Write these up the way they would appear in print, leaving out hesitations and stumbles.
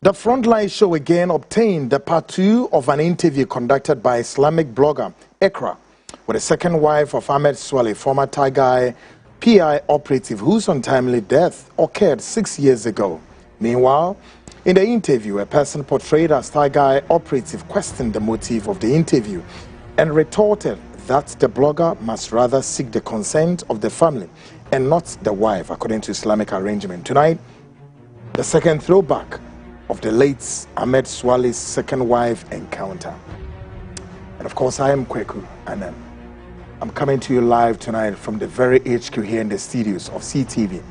The Frontline show again obtained the part 2 of an interview conducted by Islamic blogger Ikra with the second wife of Ahmed Suale, former Tiger PI operative whose untimely death occurred 6 years ago. Meanwhile, in the interview, a person portrayed as Tiger operative questioned the motive of the interview and retorted that the blogger must rather seek the consent of the family and not the wife, according to Islamic arrangement. Tonight, the second throwback of the late Ahmed Suale's second wife encounter. And of course, I am Kweku, and I'm coming to you live tonight from the very HQ here in the studios of CTV,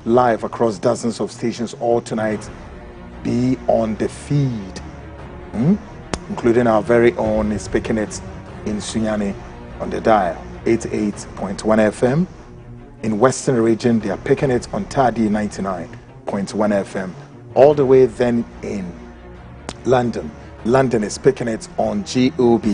live across dozens of stations all tonight. Be on the feed, including our very own is picking it in Sunyani on the dial 88.1 FM. In Western region, they are picking it on Tadi 99.1 FM. All the way then in London. London is picking it on GOB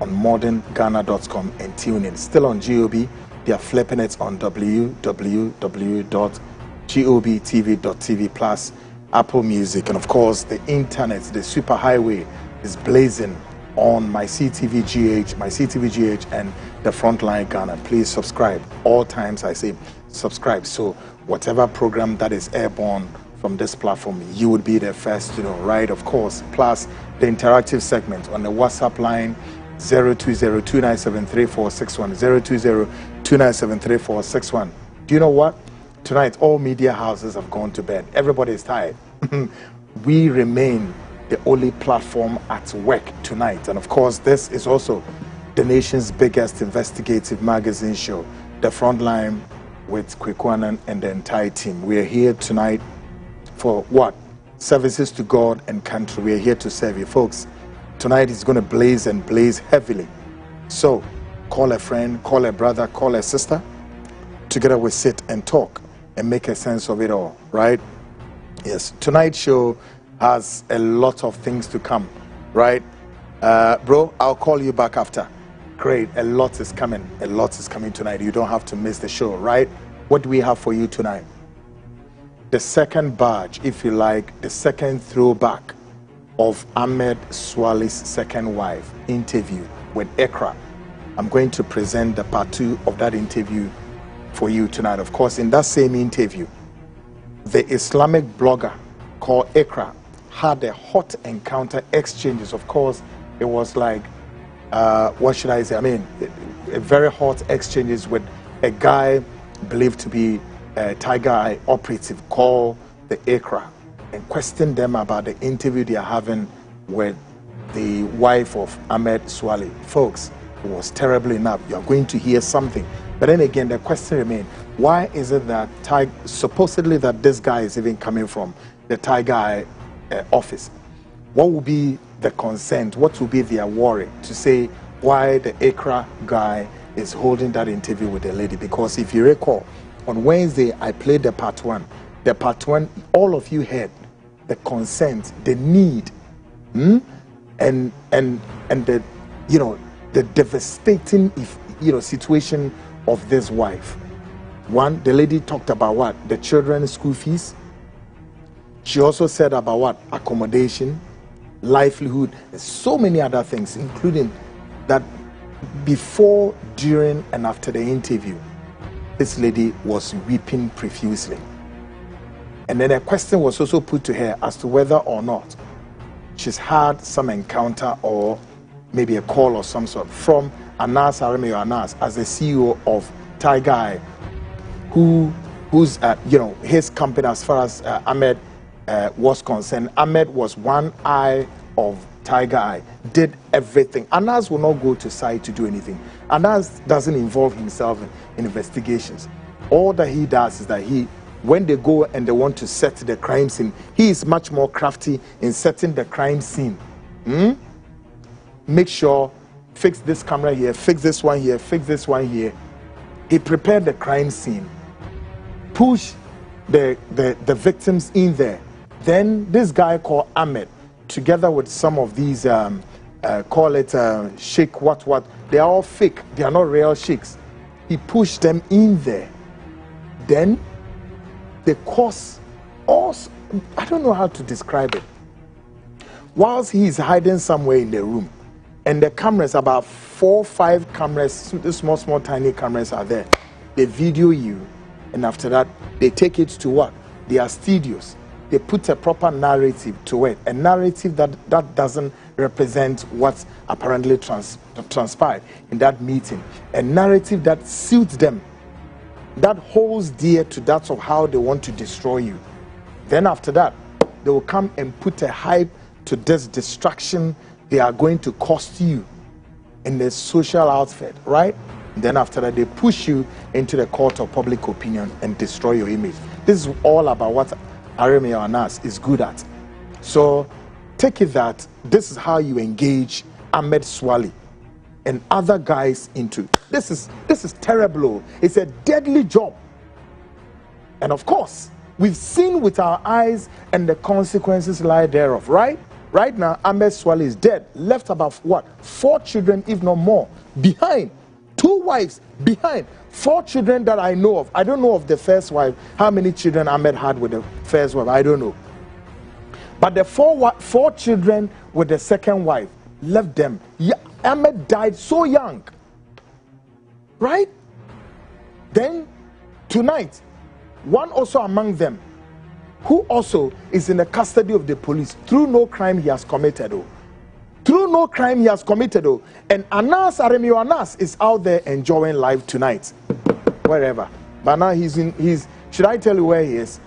on modernghana.com and TuneIn. Still on GOB, they are flipping it on www.gobtv.tv plus Apple Music. And of course, the internet, the superhighway is blazing on my CTV GH and the Frontline Ghana. Please subscribe. All times I say subscribe. So whatever program that is airborne from this platform, you would be the first to know, right? Of course. Plus the interactive segment on the WhatsApp line 020-2973-461, 020-2973-461. Do you know what? Tonight, all media houses have gone to bed. Everybody is tired. We remain the only platform at work tonight. And of course, this is also the nation's biggest investigative magazine show, The Frontline, with Kwekwanan and the entire team. We are here tonight for what? Services to God and country. We are here to serve you folks. Tonight is going to blaze and blaze heavily. So call a friend, call a brother, call a sister. Together we sit and talk and make a sense of it all, right? Yes, tonight's show has a lot of things to come, right? Bro, I'll call you back after. Great, a lot is coming. A lot is coming tonight. You don't have to miss the show, right? What do we have for you tonight? The second badge, if you like, the second throwback of Ahmed Suale's second wife interview with Ikra. I'm going to present the part 2 of that interview for you tonight. Of course, in that same interview, the Islamic blogger called Ikra had a hot encounter exchanges. Of course, it was like, what should I say? I mean, a very hot exchanges with a guy believed to be a Tiger Eye operative called the Ikra and questioned them about the interview they are having with the wife of Ahmed Suale. Folks, it was terrible enough. You're going to hear something. But then again, the question remains, why is it that supposedly that this guy is even coming from the Tiger Eye office? What will be the consent? What will be their worry to say why the Ikra guy is holding that interview with the lady? Because if you recall, on Wednesday, I played the part 1. The part 1, all of you heard the consent, the need, and the, you know, the devastating, situation of this wife. One, the lady talked about what? The children's school fees. She also said about what? Accommodation, livelihood, and so many other things, including that before, during, and after the interview, this lady was weeping profusely. And then a question was also put to her as to whether or not she's had some encounter or maybe a call or some sort from Anas Aremeo Anas as the CEO of Tiger Eye, who's his company as far as Ahmed was concerned. Ahmed was one eye of Tiger Eye, did everything. Anas will not go to site to do anything. Anas doesn't involve himself in investigations. All that he does is that when they go and they want to set the crime scene, he is much more crafty in setting the crime scene. Make sure, fix this camera here, fix this one here, fix this one here. He prepared the crime scene, push the victims in there. Then this guy called Ahmed, together with some of these, call it sheikh, what, they are all fake. They are not real sheikhs. He pushed them in there. Then they cause all, I don't know how to describe it. whilst he is hiding somewhere in the room, and the cameras, about 4 or 5 cameras, the small tiny cameras are there. They video you, and after that they take it to what? Their studios. They put a proper narrative to it, a narrative that doesn't represent what apparently transpired in that meeting, a narrative that suits them, that holds dear to that of how they want to destroy you. Then after that, they will come and put a hype to this distraction they are going to cost you in the social outfit, right? And then after that, they push you into the court of public opinion and destroy your image. This is all about what Ahmed is good at. So take it that this is how you engage Ahmed Suale and other guys into this is terrible. It's a deadly job. And of course, we've seen with our eyes and the consequences lie thereof, right? Right now, Ahmed Suale is dead, left about what? 4 children, if not more, behind. 2 wives behind. 4 children that I know of. I don't know of the first wife. How many children Ahmed had with the first wife? I don't know. But the 4 children with the second wife left them. Yeah, Ahmed died so young. Right? Then, tonight, one also among them, who also is in the custody of the police through no crime he has committed. Through no crime he has committed. And Anas is out there enjoying life tonight. Wherever. But now should I tell you where he is?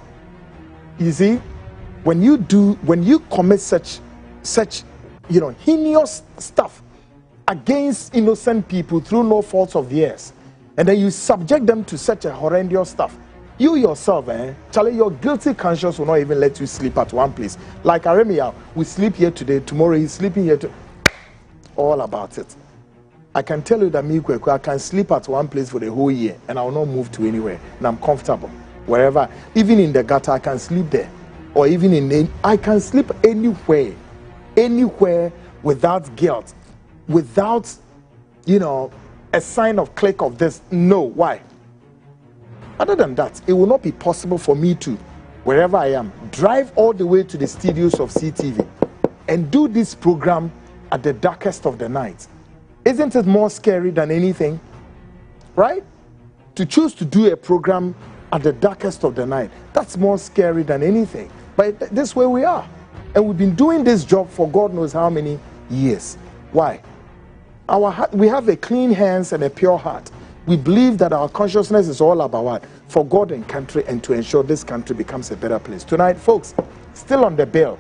You see, when you commit such heinous stuff against innocent people through no fault of theirs, and then you subject them to such a horrendous stuff, you yourself, Charlie, your guilty conscience will not even let you sleep at one place. Like Aremia, we sleep here today, tomorrow he's sleeping here. All about it. I can tell you that I can sleep at one place for the whole year and I will not move to anywhere. And I'm comfortable. Wherever, even in the gutter, I can sleep there. Or even I can sleep anywhere. Anywhere without guilt. Without, a sign of click of this. No, why? Other than that, it will not be possible for me to, wherever I am, drive all the way to the studios of CTV and do this program at the darkest of the night. Isn't it more scary than anything? Right? To choose to do a program at the darkest of the night, that's more scary than anything. But this way we are. And we've been doing this job for God knows how many years. Why? We have a clean hands and a pure heart. We believe that our consciousness is all about what? For God and country, and to ensure this country becomes a better place. Tonight, folks, still on the bill.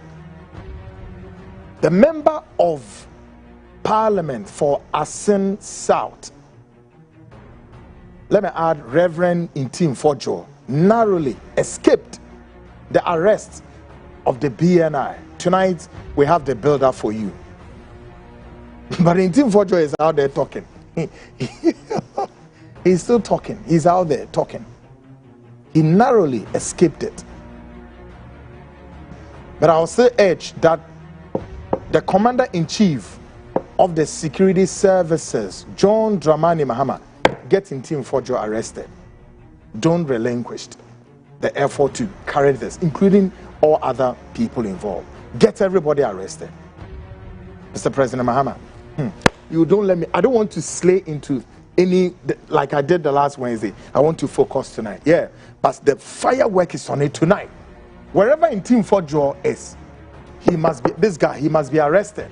The member of Parliament for Asin South, let me add Reverend Ntim Fordjuor, narrowly escaped the arrest of the BNI. Tonight, we have the builder for you. But Ntim Fordjuor is out there talking. He's still talking. He's out there talking. He narrowly escaped it. But I'll still urge that the Commander-in-Chief of the Security Services, John Dramani Mahama, get Ntim Fordjuor arrested. Don't relinquish the effort to carry this, including all other people involved. Get everybody arrested. Mr. President Mahama, you don't let me, I don't want to slay into any, like I did the last Wednesday. I want to focus tonight. Yeah, but the firework is on it tonight. Wherever Ntim Fordjuor is, he must be arrested.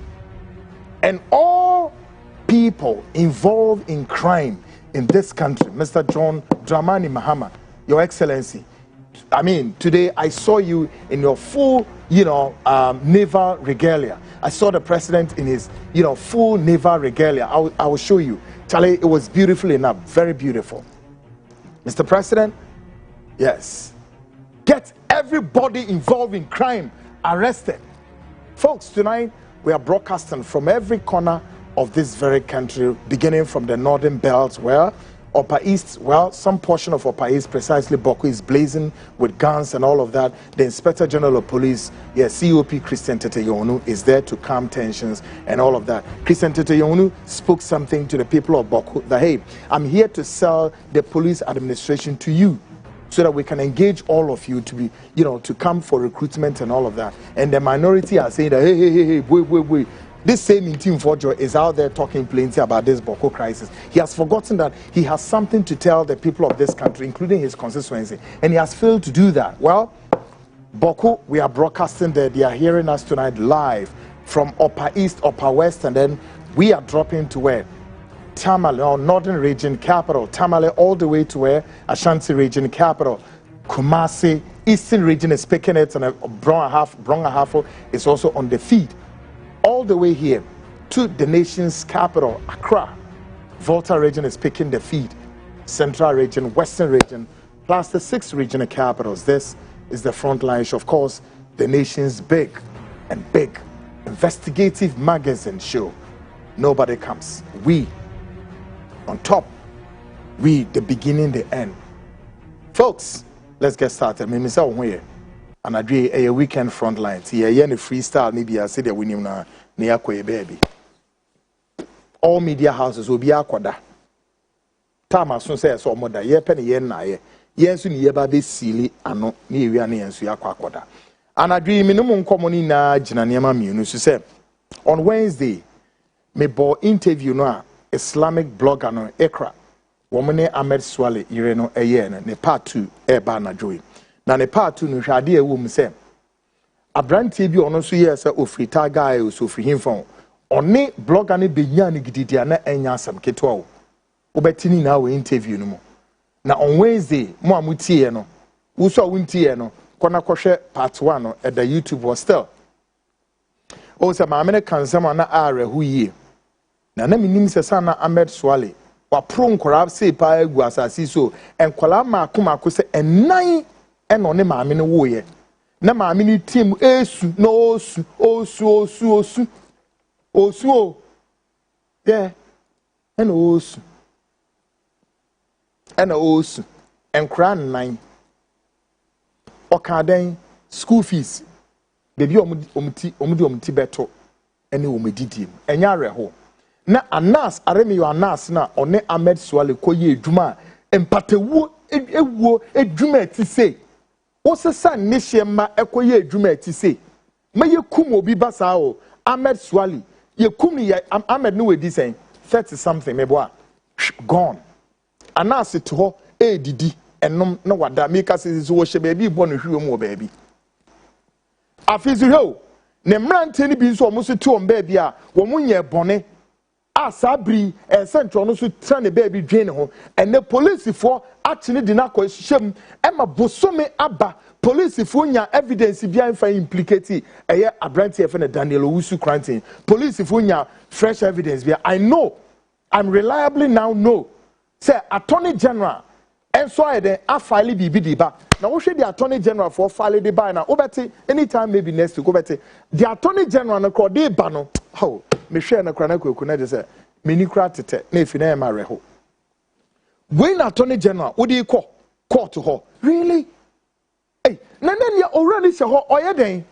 And all people involved in crime in this country, Mr. John Dramani Mahama, Your Excellency, I mean, today I saw you in your full, naval regalia. I saw the president in his, full naval regalia. I will show you. Charlie, it was beautiful enough, very beautiful. Mr. President, yes. Get everybody involved in crime arrested. Folks, tonight we are broadcasting from every corner of this very country, beginning from the northern belt, where Upper East, well, some portion of Upper East, precisely Boko, is blazing with guns and all of that. The Inspector General of Police, COP Christian Teteyonu, is there to calm tensions and all of that. Christian Teteyonu spoke something to the people of Boko that, hey, I'm here to sell the police administration to you. so that we can engage all of you to be, to come for recruitment and all of that. And the minority are saying that, hey, wait. This same Ntim Fordjuor is out there talking plenty about this Boko crisis. He has forgotten that he has something to tell the people of this country, including his constituency, and he has failed to do that. Well, Boko, we are broadcasting there. They are hearing us tonight live from Upper East, Upper West, and then we are dropping to where? Tamale, or Northern Region Capital. Tamale all the way to where? Ashanti Region Capital. Kumasi, Eastern Region is picking it, and Brong-Ahafo is also on the feed. All the way here to the nation's capital, Accra. Volta Region is picking the feed. Central Region, Western Region, plus the 6 regional capitals. This is the front line. Of course, the nation's big investigative magazine show. Nobody comes. We, on top. We, the beginning, the end. Folks, let's get started. And I do a weekend front line. See, a freestyle, maybe I say that we need na baby. All media houses will be aquada. Tama soon says so mother, ye penny yen na ye. Yes, you near baby silly and no near and so aquada. And I dream minimum common na Jinaniama Munus say on Wednesday, me bo interview no Islamic blogger no Ekra. Woman Ahmed Suale, Ireno Ayen, ne part 2 eba na joy. Na ne part 2 no hwade e wo mu se abrantie bi ono so ye se ofrita guy o so fri himfon one blogger ne benya ne gididia na enya asam ketwa o obetini na we interview no mo na on Wednesday mo amutie no wo so wuntie no kona kohwe part 1 no at the YouTube was still o se ma me kansam na are hu yie na minim se sana Ahmed Suale wa pro nkora se pa egu asasi so enkola ma akoma se enan eno ne maame ne wo ye na maame ne tim esu na osu o yeah ena osu enkra nan okaden school fees bebi omuti beto ene omedidi enya reho na anas aremi anas na one Ahmed Suale koye edwuma empatewu ewuo edwuma ti sei osesa nishema ekoye edwuma ti sei maye kum obi basa o Ahmed Suale ye kum ni Ahmed no we di sen 30 something meboa gone anas to ho edidi enom na wada meka se wo hye baby bo no hwe mu baby afizu ho ne mrante ni bi so omo so ti on baby a wo munye bone asabri central no so tra ne baby dwen ho ene police for actually di na ko hyehyem ema bosome aba police for nya evidence bia infa implicate eye abrantie fe na Daniel Owusu Krantin police for nya fresh evidence bia I'm reliably now know say attorney general enso ayede afile bibi di ba na wo hwe the attorney general for file di ba na obeti anytime maybe next week obeti the attorney general na ko di ba no how me hwe na kra na kwaku na de say meni kra tete na efi na e ma reho when attorney general wo di court ho really hey na ya already se ho oyeden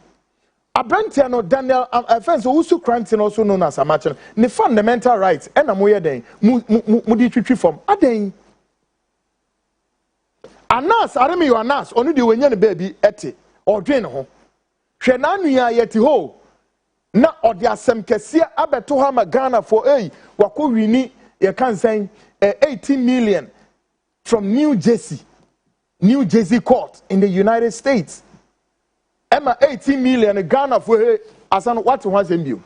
abrantia no Daniel offense Owusu Krantin also known as Amache ne fundamental rights e na mo yeden mu di twitwi form aden anas aremi yo anas onu de wenya ne baby ete odwen ho hwe na anua yeti ho na odi asem kese abeto ha magana for wako wini ye kan say 18 million from New Jersey court in the United States Emma 18 million Ghana for asan what was embio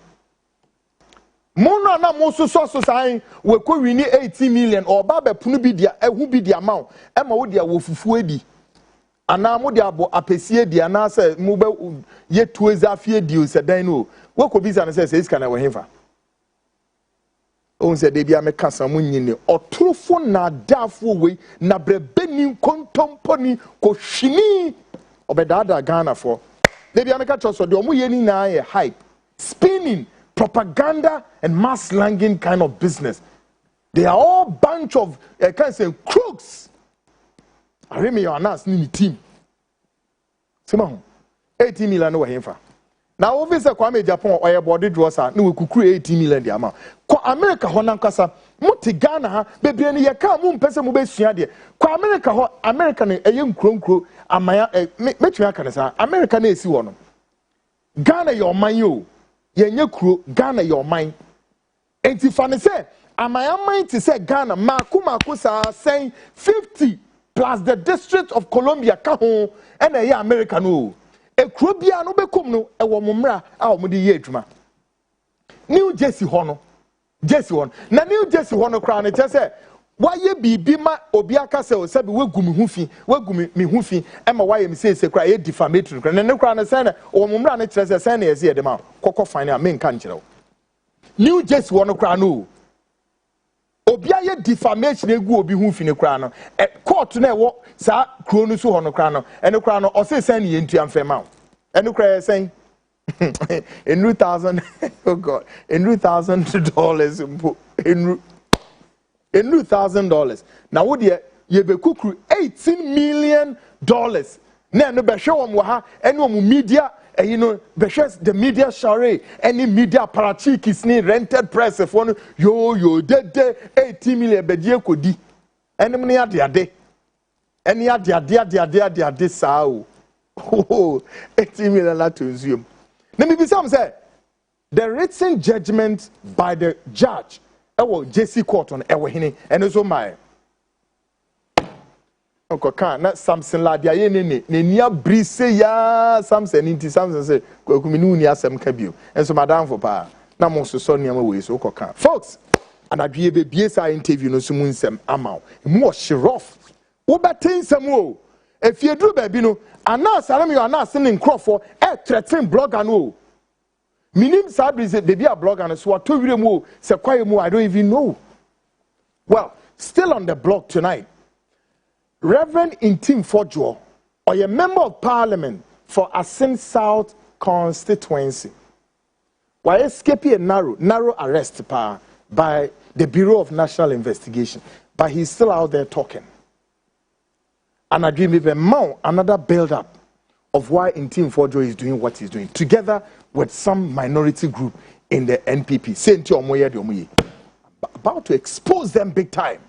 Mono na mo so sign we ko wini 18 million or baba punu bi dia ehu bi dia ma Emma wo dia wo fufu edi ana mo dia abo apesie dia na say mo be ye tueza fie di se dan no we ko bi say say iska na we hemfa on se de bia me kasa mo nyine otrofo na dafo we na brebeni kontomponi ko hwini obedada Ghana for de bia me ka cho so de omo ye ni na ye hype spinning propaganda and mass slanging kind of business. They are all bunch of can't say crooks. I remember your anas ni team. Simon, 18 million no hemfa. Now obviously Kwame Japan or your body drawer no we could create 18 million the amount. Ko America honankasa Muti Ghana ha bebre ni yeka mu mpese mu besua de kwa America ho America ne eye nkronkro amaya metwe aka ne sa America na esi wo no Ghana your man yo yenye kuro Ghana your man enti fa ne se amaya man ti se Ghana mako sa saying 50 plus the District of Columbia ka ho na eye America no e kuro bia no bekom no e wo momra a wo de ye adwuma New Jersey ho no Jersey one. Na New Jersey one crown it say why ye bibi ma obi aka say o sabi we gumi hufi we gumi mi hufi e ma why me say cry ye defamatory crown na crown say na o mumra na kire say na ye say de ma kokko fine a me nka nkire New Jersey one crown no obi aye defamation egu obi hufi ne crown no court na e wo sa kro no so ho no crown no e crown no o say say na ye ntua mfa ma e crown say in $1,000, oh God, in $1,000 in $1,000. Now what you be kukru $18 million. Na no be show am ha any media you know the media share any media parachikis ni rented press for yo de 18 million be die kodi any money ade any ade saa o 18 million la to assume. Let me be some say the written judgment by the judge ewo JC court on ewo hini and so my okoka na Samson ladia ye ne nia brise ya Samson inti Samson say kwakuminu ni asem ka bio enso madam for pa na mo so niam we so okoka folks anadwie be bie sa interview no so mu nsem amaw mu shirof wo betensem o efiedru ba bi no ana salam yo ana se ne nkrofo threaten blogger no minim sabrize baby a blogger no so to wire mu se kwaye mu I don't even know. Well, still on the blog tonight, Reverend Ntim Fordjuor, or a member of parliament for Asin South constituency, why escaping a narrow arrest by the Bureau of National Investigation, but he's still out there talking. And I dream even more another build-up of why Ntim Fordjuor is doing what he's doing, together with some minority group in the NPP. About to expose them big time.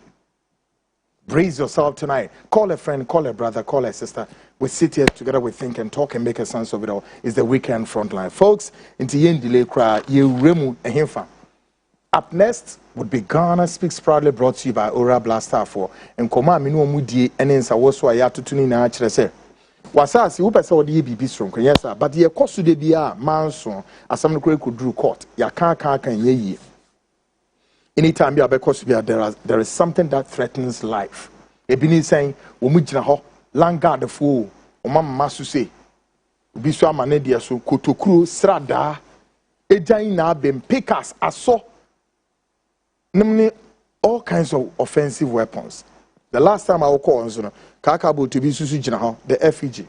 Brace yourself tonight. Call a friend, call a brother, call a sister. We sit here together, we think and talk and make a sense of it all. It's the weekend frontline. Folks, up next would be Ghana Speaks Proudly, brought to you by Ora Blaster 4. And Koma Minu Mudi and in Sawoso Ayatu Tunina Chrese. Wasasi, who person would be strong? Yes, sir. But the cost to the BR, Manson, as some could drew court. Ya can't ye. Anytime you are because there is something that threatens life. Ebini saying, "Umujina ho langa the fool, umam masu say, ubiswa manedia so kotokru srada, ejaina bem pikas aso, namely all kinds of offensive weapons." The last time I will call on Kakabu to be Susu ho the FEG.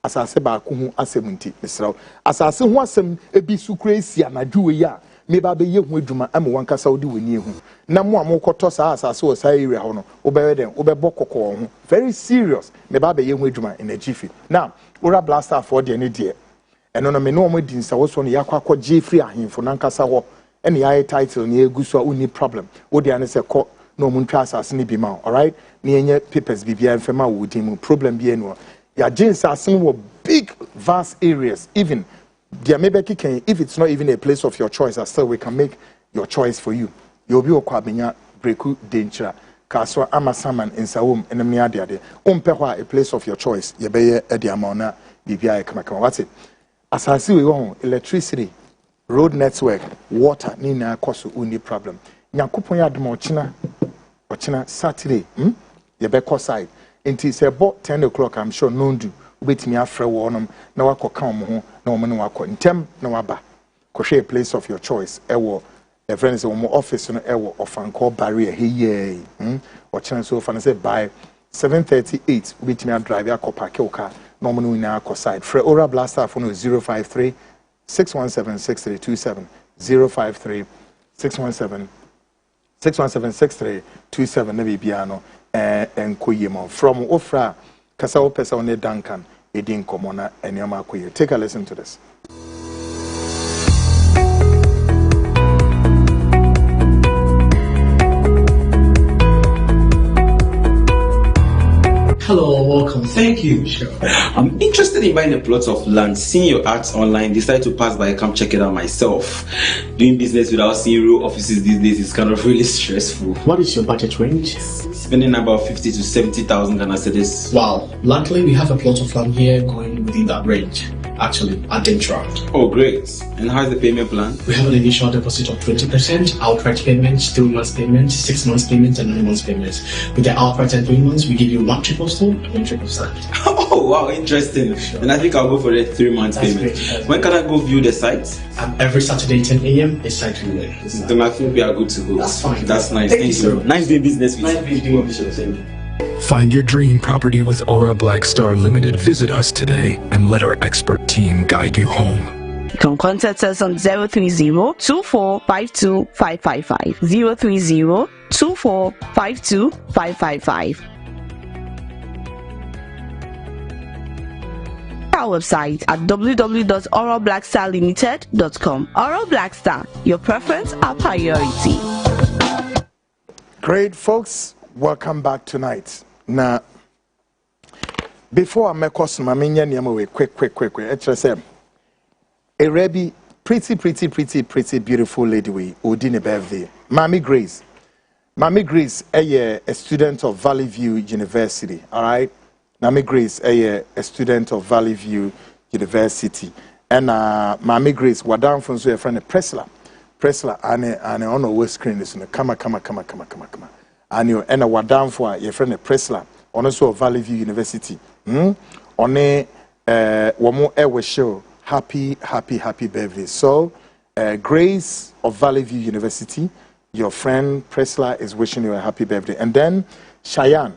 As I say ba kuhu asemunti, Mr. As I say wasem ebisu crazy and I do ya. Meba be ye hu adwuma am wanka saudi weni hu na mo amokoto saa asase o saa area ho no obewe den obebo kokko ho very serious meba be ye hu adwuma in a jiffy. Now Ora Blaster for de ne de eno no me no mo din sa wo so no yakwa Jeffrey ahemfo nankasa ho ene ya title ne eguso uni problem wo de ane se ko no mo ntwa asase ne bi ma all right ne enye papers bibia mfema wo din mu problem bi eno ya jinsa asen wo big vast areas even if it's not even a place of your choice, still we can make your choice for you. You'll be okwabenya breku danger. Kaswa amasaman in sawum and miade. A place of your choice. Yebeye ediamona bibia ekmakama. What's it? As I see we want electricity, road network, water, nina kosu uni problem. Nyankopon ya demo ochina Saturday. Yebeko side. Until say about 10 o'clock, I'm sure no do. Ubetimi afre wonom na wakoka ho na omo ne wako ntem na waba kohwe a place of your choice ewo a friends omo office no ewo ofanko barrier heye o chance so fan say by 7:38 ubetimi drive akopa ke oka na omo ne na akoside free Ora Blaster phone 053 617 6327 053 617 6327 na bibia no enkoyemo from ofra Kasa wo pesa one Duncan edin komona enioma akoye. Take a listen to this. welcome. Thank you. Sure. I'm interested in buying a plot of land. Seeing your ads online, decided to pass by, come check it out myself. Doing business without seeing real offices these days is kind of really stressful. What is your budget range? Spending about 50 to 70,000 Ghana cedis. Wow. Luckily, we have a plot of land here going within that range. Actually, at Dentra. Oh, great. And how's the payment plan? We have an initial deposit of 20%, outright payments, 3 months payment, 6 months payment, and 9 months payments. With the outright and 3 months, we give you 1 triple stone and 1 triple sand. Oh, wow, interesting. Sure. And I think I'll go for the 3 months payment. When can I go view the site? Every Saturday, 10 a.m. is site viewing. Then I think we are good to go. That's fine. That's nice. Thank you. Nice doing business with you. Nice doing business. Find your dream property with Aura Black Star Limited. Visit us today and let our expert team guide you home. You can contact us on 030-2452-555, 030-2452-555. Our website at www.aurablackstarlimited.com. Aura Black Star, your preference, our priority. Great, folks. Welcome back tonight. Now, before I make us my quick. It's a pretty beautiful lady we Odine birthday. Mami Grace, a student of Valley View University. All right, Mami Grace, a student of Valley View University, and Mami Grace, what down from so a friend Presla, and on the West screen is come. And you and a down for your friend Presla, on also Valley View University. On a one more air show. Happy birthday. So, Grace of Valley View University, your friend Presla is wishing you a happy birthday. And then Cheyenne,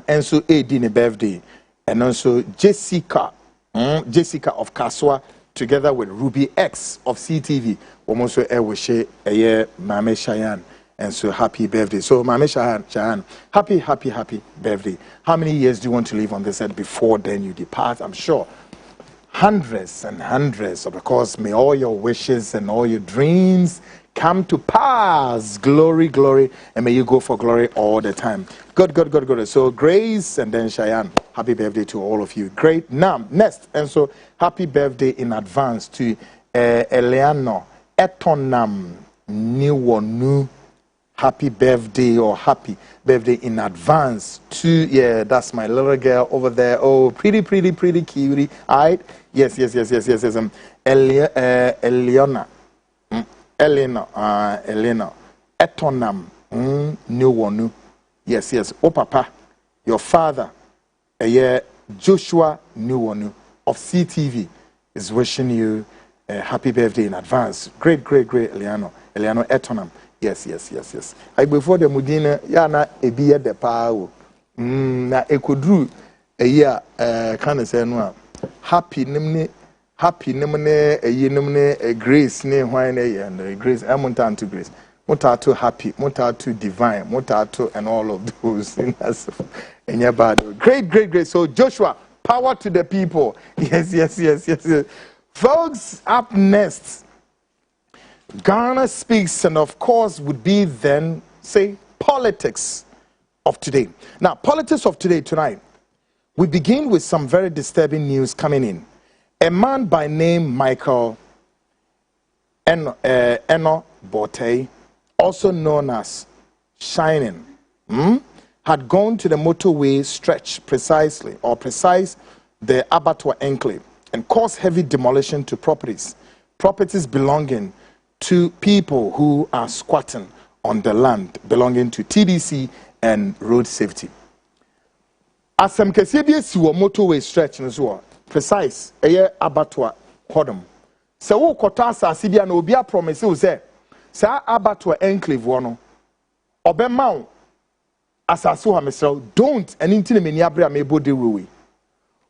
and so a dinner birthday. And also Jessica of Kaswa, together with Ruby X of CTV, almost a wish a year, Mame Cheyenne. And so happy birthday. So Mame Cheyenne, happy birthday. How many years do you want to live on this earth before then you depart? I'm sure hundreds and hundreds, of course. May all your wishes and all your dreams come to pass. Glory, and may you go for glory all the time. Good. So Grace and then Cheyenne, happy birthday to all of you. Great. Now, next, and so happy birthday in advance to Eleanor Etonam Niwonu. Happy birthday in advance to, yeah, that's my little girl over there. Oh, pretty cutie. All right. Yes. Eleanor. Etonam Niwonu. Yes. Oh, Papa, your father, Joshua Niwonu of CTV is wishing you a happy birthday in advance. Great, Eleanor Etonam. Yes. I before the Mudina, yana ebiye de pao. Na ekodru a year kind of say no. Happy nimne a grace ne wine and grace amontan to grace. Mutato happy, mutato divine, mutato and all of those things. And your bad. Great. So Joshua, power to the people. Yes. Folks, up next. Ghana Speaks, and of course would be then, say, politics of today. Now, politics of today, tonight, we begin with some very disturbing news coming in. A man by name Michael Eno Bote, also known as Shining, had gone to the motorway stretch precise the Abattoir enclave and caused heavy demolition to properties belonging to people who are squatting on the land belonging to TDC and road safety. As some Cassidius who motorway stretch as well, precise a year abattoir hodom. So, Kotasa Sibia no be a promise, say, Sa abattoir enclave one, Obemau, as I saw myself, don't and intimate Abra Mebo de Rui.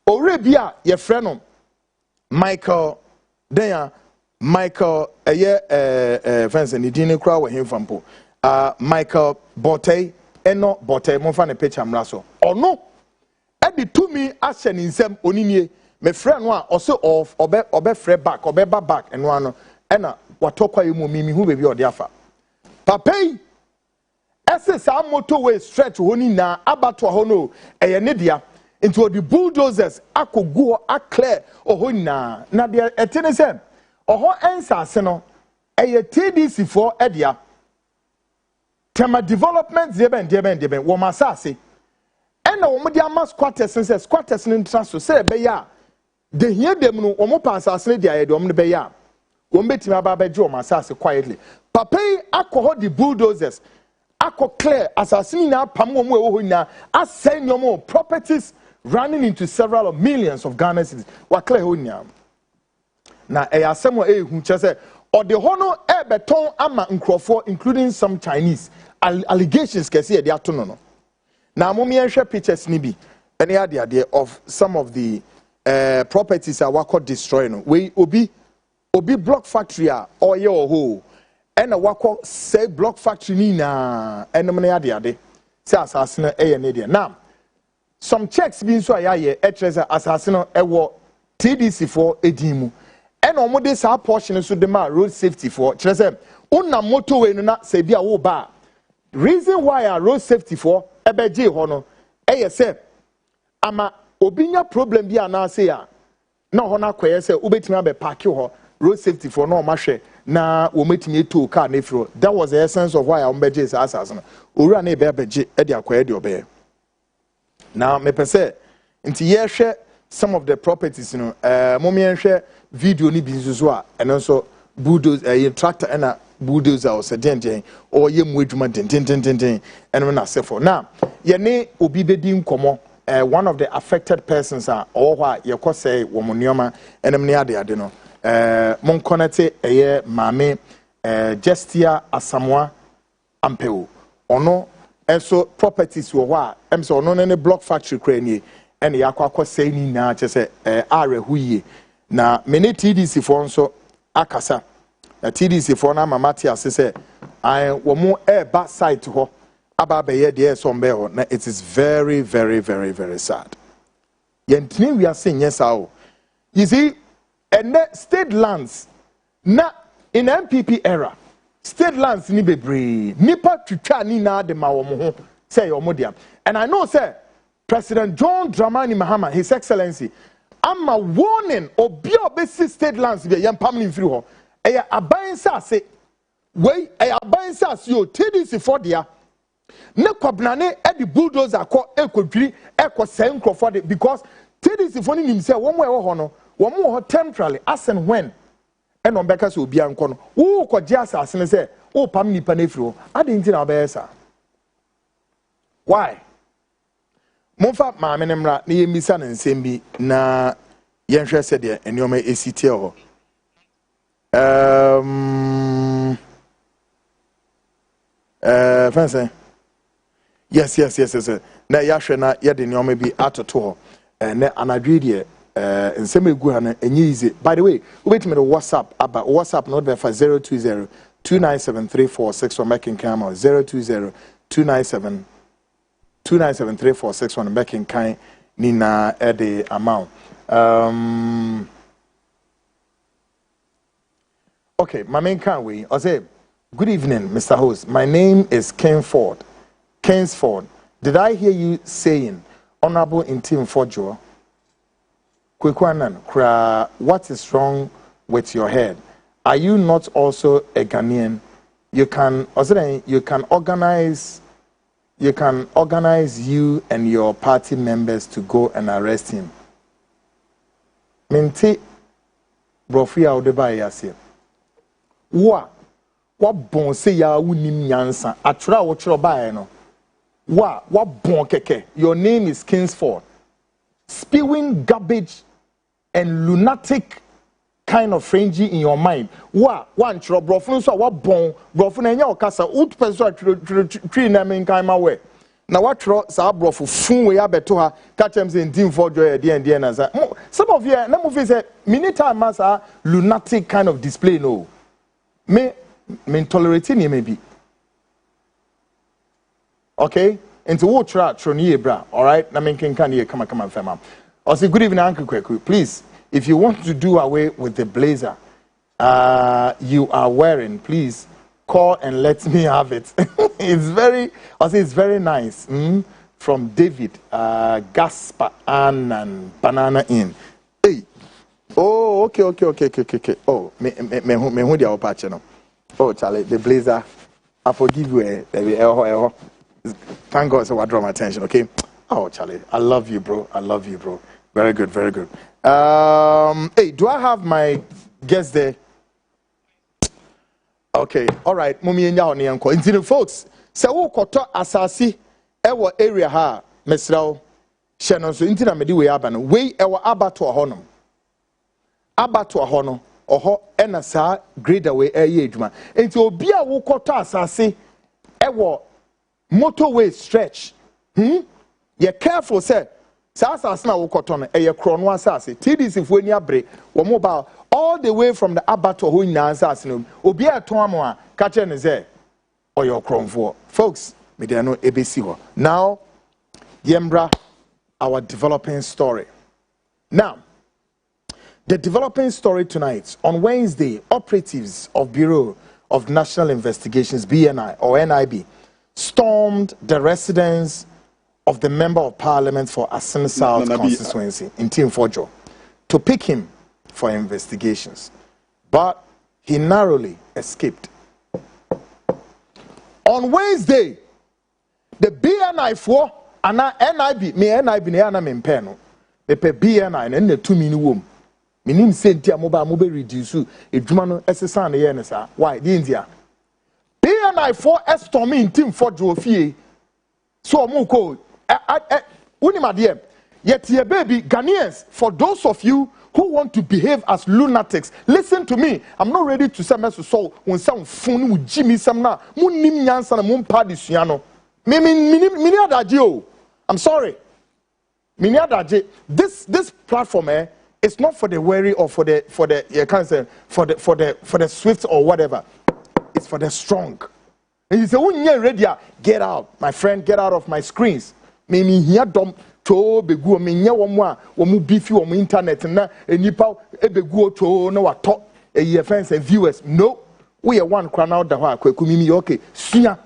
Orebia, your friend, Michael, there. Michael, friends, and he didn't cry with him from Po. Michael Bote, Eno Bote, Monfan a picture amraso. Or no, at the 2 me action in some onini, my friend one also of obe fred back, obeba back, and one, and what talk you mimi who be your diafa. Pape, ese sa motorway stretch honi na abato ho no eye ne dia into the bulldozers akogu a clear ohoni na de etene se oho ensase no eye TDC for edia tema development deben wo masase ena wo mo dia ma squatters sense squatters no ntraso se be ya de hie dem no wo mo pasase ne dia ye de wo mo be ya wo mbetimi aba ba je wo masase quietly papai akoho the bulldozers ako clear assassini na pam wo mo e wo na assign your properties running into several millions of Ghana cedis wa clear ho nya na e asemo e hu che se o de ho no e beton ama nkrofo including some Chinese allegations kese e de atono no na mo me hwe pictures ni bi any idea of some of the properties are wako destroy no we obi block factory a oye oho and a wako say block factory ni na enem na ade say asase na eye ne de now some checks bi so ayaye etreza asase no ewo TDC for edimu and omo de sa portion so de ma road safety for treze una motorway no na say bia wo ba reason why a road safety for ebeje ho no eye say ama obinya problem bi ana say a na ho na kwaye say obetimi abe park ho road safety for no mahwe na wo metimi to car na firo that was the essence of why am beje sa asase no owura na ebe beje e de akwaye de obe now me pese nti ye hwe some of the properties no mommy hwe video ni bi nzuzo a eno so bulldozer tractor and bulldozer o se den o ye mu adwuma den eno na sefo now ye ne obi bedi nkomo one of the affected persons are or wha ye ko say wo monoma enem ne ade no mon connect eye mame Gestia Asamoah Ampeo ono so properties wo hwa em so ono ne block factory kranie ene yakwa say ni na che say arehuye na many TDC for nso akasa na TDC for na mamati asese I wo mo ba site ho aba be ye de so mbe ho na it is very sad yentini we are saying yes how you see and state lands na in MPP era state lands ni bebre nipa twitwa ni na de ma wo ho say your modia and I know say President John Dramani Mahama His Excellency ama warning obi obesi state lands be yam pam ni mfiri ho eya aban sase we eya aban sase o TDC for dia ne kwabnane e di bulldozer akọ ekodwiri ekọ nkrofo de because TDC for ni nim say wo mo e ho no wo mo ho temporarily as and when and on beka so obi anko no wo ko je asase ne say wo pam nipa na efiri ho ade nti na obeye sa why Monfa maame ne mra na yemisa ne nsem bi na yenhwe se de enioma esiti ho fancy yes na yahwe na ye de enioma bi atoto ho na anadwe de nsem egu ha na enye easy by the way wobetime the WhatsApp not be for 020 2973461 making camera 020 2973461 making kind nina the amount okay my main can we I say good evening Mr. Host, my name is Kingsford. Did I hear you saying Honorable Ntim Fordjuor? Kwekwanan, what is wrong with your head? Are you not also a Ghanaian? You can organize you and your party members to go and arrest him. Minti brofia odeba yase. Wa bon se ya unim nyansa atwra wo twro bae no. Wa bon keke. Your name is Kingsford. Spewing garbage and lunatic kind of frenzy in your mind. One tro brofun so wa bon brofun enya okasa ut person three na men kan ma we na wa tro sa brofu fun we abeto ha catch them say Ntim Fordjuor de na sa some of you na mo fi say minute time masa lunatic kind of display no me tolerate ni maybe okay into wo tro ni ebra all right na men kan ye come fema I say good evening Uncle Kweku, please if you want to do away with the blazer you are wearing, please call and let me have it. It's very nice. From David, Gaspar and Banana Inn. Hey. Oh, okay. Oh, me who the patch no. Oh, Charlie, the blazer. I forgive you. Thank God, so I draw my attention. Okay. Oh, Charlie, I love you, bro. Very good. Hey, do I have my guest there? Okay, all right. Mummy and Yao Nianko. Indeed, folks, so koto asasi ewa area ha mesrao shenon so intina medi we aba no we ewa abato ahonom oho ena saa grader we eye adwuma enti obi a wo koto asasi ewo motorway stretch you careful say asasi na wo koto no eye krono asasi TDC fu ani abre wo mobile all the way from the abattoir ho nyina asasi no obi a ton amo a ka che ne say oyo kronfo folks me dey no ebesi ho now yembra our developing story. Now the developing story tonight on Wednesday, operatives of Bureau of National Investigations BNI or NIB stormed the residence of the Member of Parliament for Asin South constituency Ntim Fordjuor to pick him for investigations, but he narrowly escaped. On Wednesday, the BNI for NIB, NIB na me mpeno. Me pe BNI na 2 mini wom. Minim senti amoba reduce edwuma no esesa na ye ne sa. Why? The India. BNI for storming Ntim Fordjuor fie. So omo ko unimade yet ye baby Ghanaians, for those of you who want to behave as lunatics, listen to me. I'm not ready to say mess so when some phone with Jimmy Samna, Munim Yansan and Moon Paddy Siano. I'm sorry. This platform is not for the weary or for the swift or whatever. It's for the strong. And you say, when you're ready, get out, my friend, get out of my screens. Maybe here dumb to be good. Me nya wamwa wamu beefy wamu internet na enipa ebegu to no wato e friends and viewers. No, we are one crown out the wa kweku mimi okay. Suya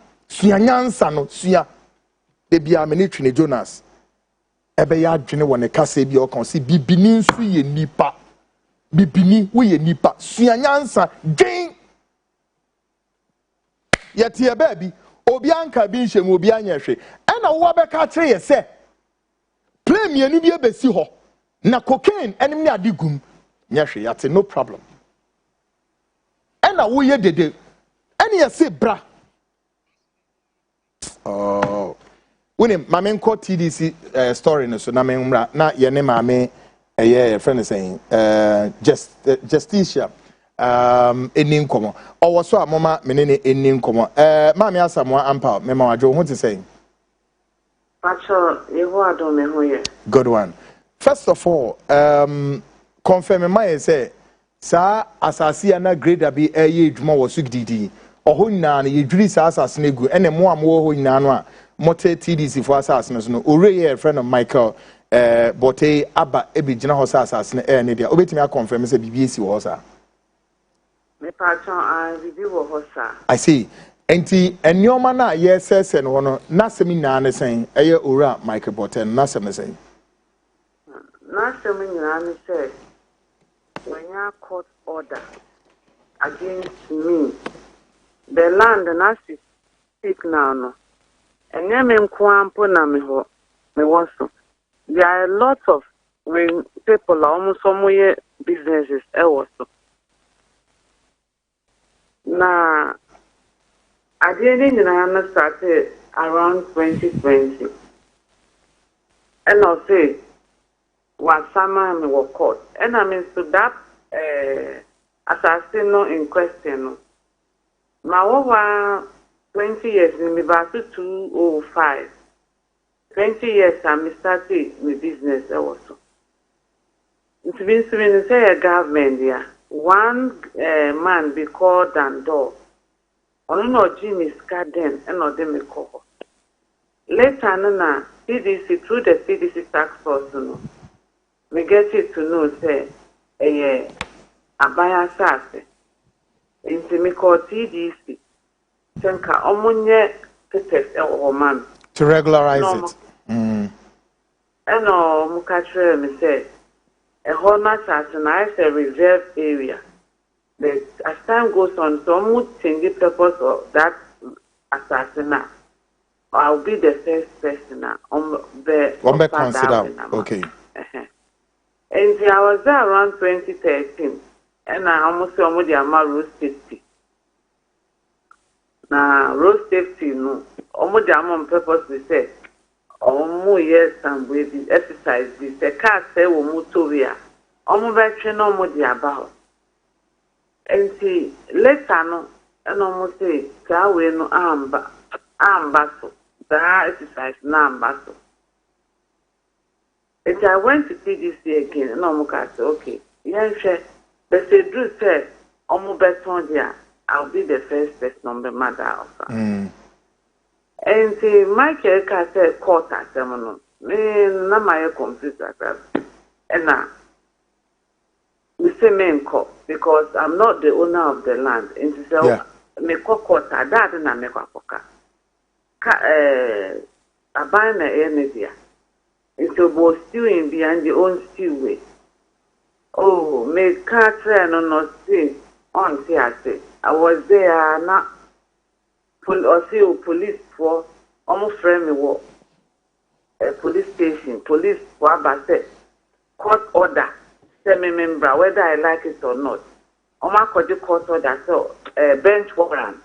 nyansa no suya. Ebi a meni twine Jonas. Ebe ya adwene wone kasa bi o kan si bibini nsu ye nipa. Bibini we ye nipa. Suya nyansa dwen. Yeti e baby obi anka bi nhwem obi anyehwe. Ena wo abeka kire ye se play mienu bi ebesi ho na cocaine enim ne adigum nyehwe yate no problem. Ena wo ye dede ene ye se bra. Oh, when my main court TDC story no so na me mra na ye ne maame eye friend saying justicia eni nkomo owo so amoma menene eni nkomo maame asamwa ampa me ma wadwo ho te saying good one. First of all, confirm my say sa asasi na grade abi eye dwuma wo so gididi oho nyina na yedwiri sa asase na egu ene mo am wo ho nyina no a mote TDC for asase no ore friend of Michael bote aba ebigina ho sa asase na ne dia obetimi a confirm say BBC wo sa me patron and review wo sa I see. Enti enyoma na ye sese no no na semi na ne sen eye ora Michael Boten na semi sen na semi na ne say when you court order against me the land na speak now no enye me nkwampo na me ho me woso there are lots of when people almost some businesses also na I didn't started around 2020. And I'll say, what summer me was caught. And I mean, so that assassin in question. My over 20 years in the battle 205. 20 years I started my business also. It's been say a government there. One man be called and door. On no Jimmy's garden and no demiko. Later, Nana, CDC through the CDC tax force, no, we get it to know, say, a buyer sassy. In Timiko TDC, Senka omunye test man to regularize it. And mukatre me say a whole match as a reserve area. But as time goes on, some would change the purpose of that assassinat. I'll be the first person the consider. Okay. And I was there around 2013, and I almost saw the road safety. Now, road safety, no, almost the on purpose, we said, yes, and we exercise this. The car say, we move to here. Almost veteran, almost the about. And see, later, no, and almost say, Kawe no ambasso, the exercise no ambasso. And I went to see this year again, and I'm okay. Yes, but they do say, almost better, I'll be the first person on the matter of her. And see, Michael said, court at them, me, not my computer, and now. We say main court because I'm not the owner of the land. And so, me court that na me kwapoka. Abana energy. It's about stewing behind the own stew way. Oh, me can't try no see on see I say. I was there na police for almost friend me walk. Police station, police for abase court order. Tell me, member, whether I like it or not. Oma Koji court order, so bench warrant.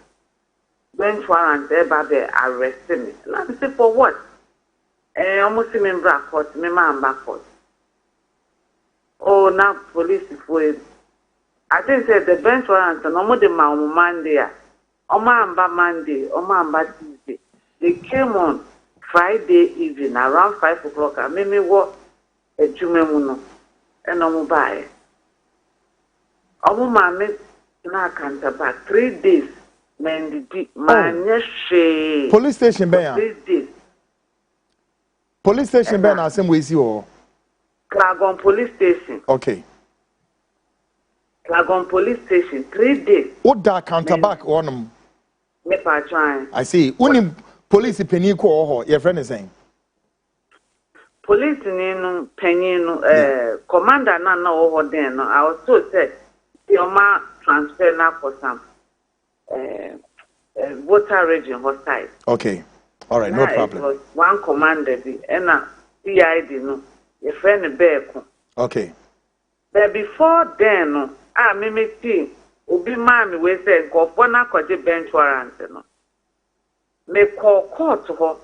Bench warrant, they arrest me. Let me say, for what? Almost member court, member court. Oh, now police for it. I think say the bench warrant, no more the Monday, Oma Monday, Oma Tuesday. They came on Friday evening around 5 o'clock. I made me walk a Jumemuno. And buy. Mammy na canter back 3 days. Man, police station, Ben. 3 days. Police station, Ben, are same with you. Clagon police station. Okay. Clagon police station, 3 days. What that counter back on them? Me pa trying. I see. Only police penny call your friend is saying. Police no penny commander na over there no. I was told said your man transfer now for some voter region hostile. Okay, all right, no problem. It was one commander and CID no. Your friend Beco. Okay. But before then no, me see obi man we say go for na kwaje bench warrant no. Me call court ho.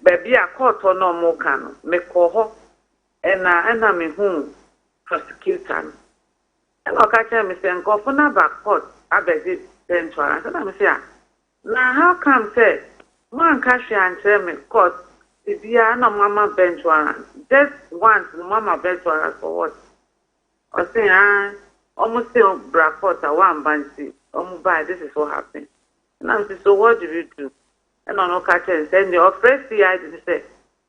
Baby, I caught on no more can me call her and I mean whom prosecutor. And I'll catch him saying, go for na back court. I beg it bench warrant. And I'm saying, now how come say, man cash and tell me court if you are no mama bench warrant. Just once mama bench warrant for what? I say, almost still black court at one bancy. By this is what happened. And I'm saying, so what do you do? And on catcher and send the first CID say,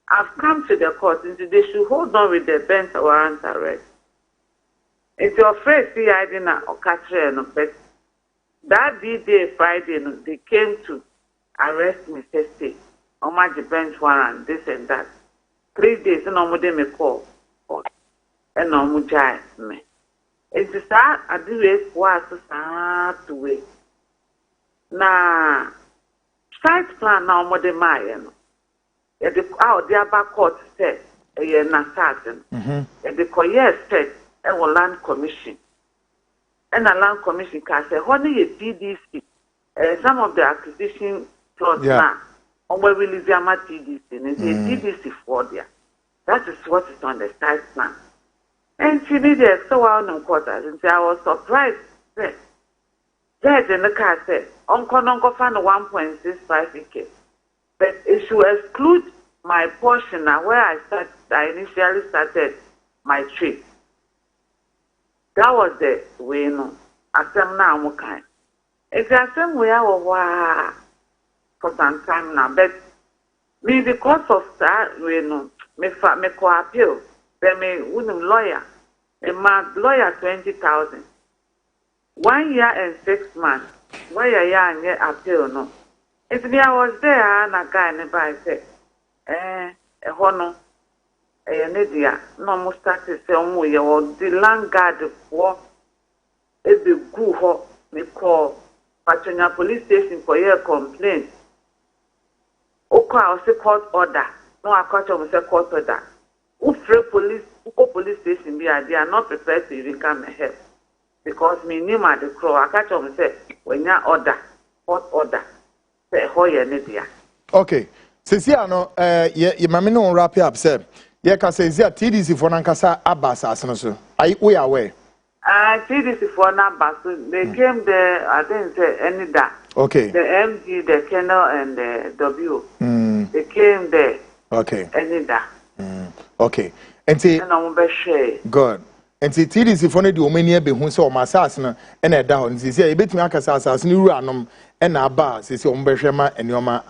I've come to the court and they should hold on with the bench warrant arrest. It's your first CID now or catcher no, but that day Friday no, they came to arrest me Thursday. On my bench warrant, this and that. 3 days and on they may call and on mujai me. It's a sad I do it was to wait. Nah. Site plan now more than my at the out the back court said a year na certain. At the Koyer said a land commission. And a land commission can say, honey, a TDC, some of the acquisition plots now, or where we live my TDC, and it's a TDC for there. That is what is on the site plan. And she needed so out in quarters, and I was surprised. Judge in the car said, Uncle found 1.65 acres. But it should exclude my portion now where I initially started my trip. That was the way, no. I said, now, okay. It's the same way I was for some time now. But me, because of that, we know, me co-appeal. Then me, wouldn't lawyer. A lawyer 20,000. 1 year and 6 months. where young appeal no. It's me, I was there and a guy nearby said, a honor, a Nidia, no more started some way or the land guard war. It's the good hope me call Patronia police station for your complaint. Oka was a court order. No, I catch of a court order. Who free police station be they are not prepared to even come and help. Because me name at the crow, I catch of say when you order, court order. Okay. Sisi ano ye mame no wrap up say ye ka say TDC for nankasa abas asno so. We are aware. TDC for na basu they came there I think say any da. Okay. The MG, the Colonel and the W. They came there. Okay. Any da. Okay. And see good. And see TDC for the omania be hu say o masas no e na da ho. Nti say e betumi akasa asas ni ru anom and aba say ombehwema enioma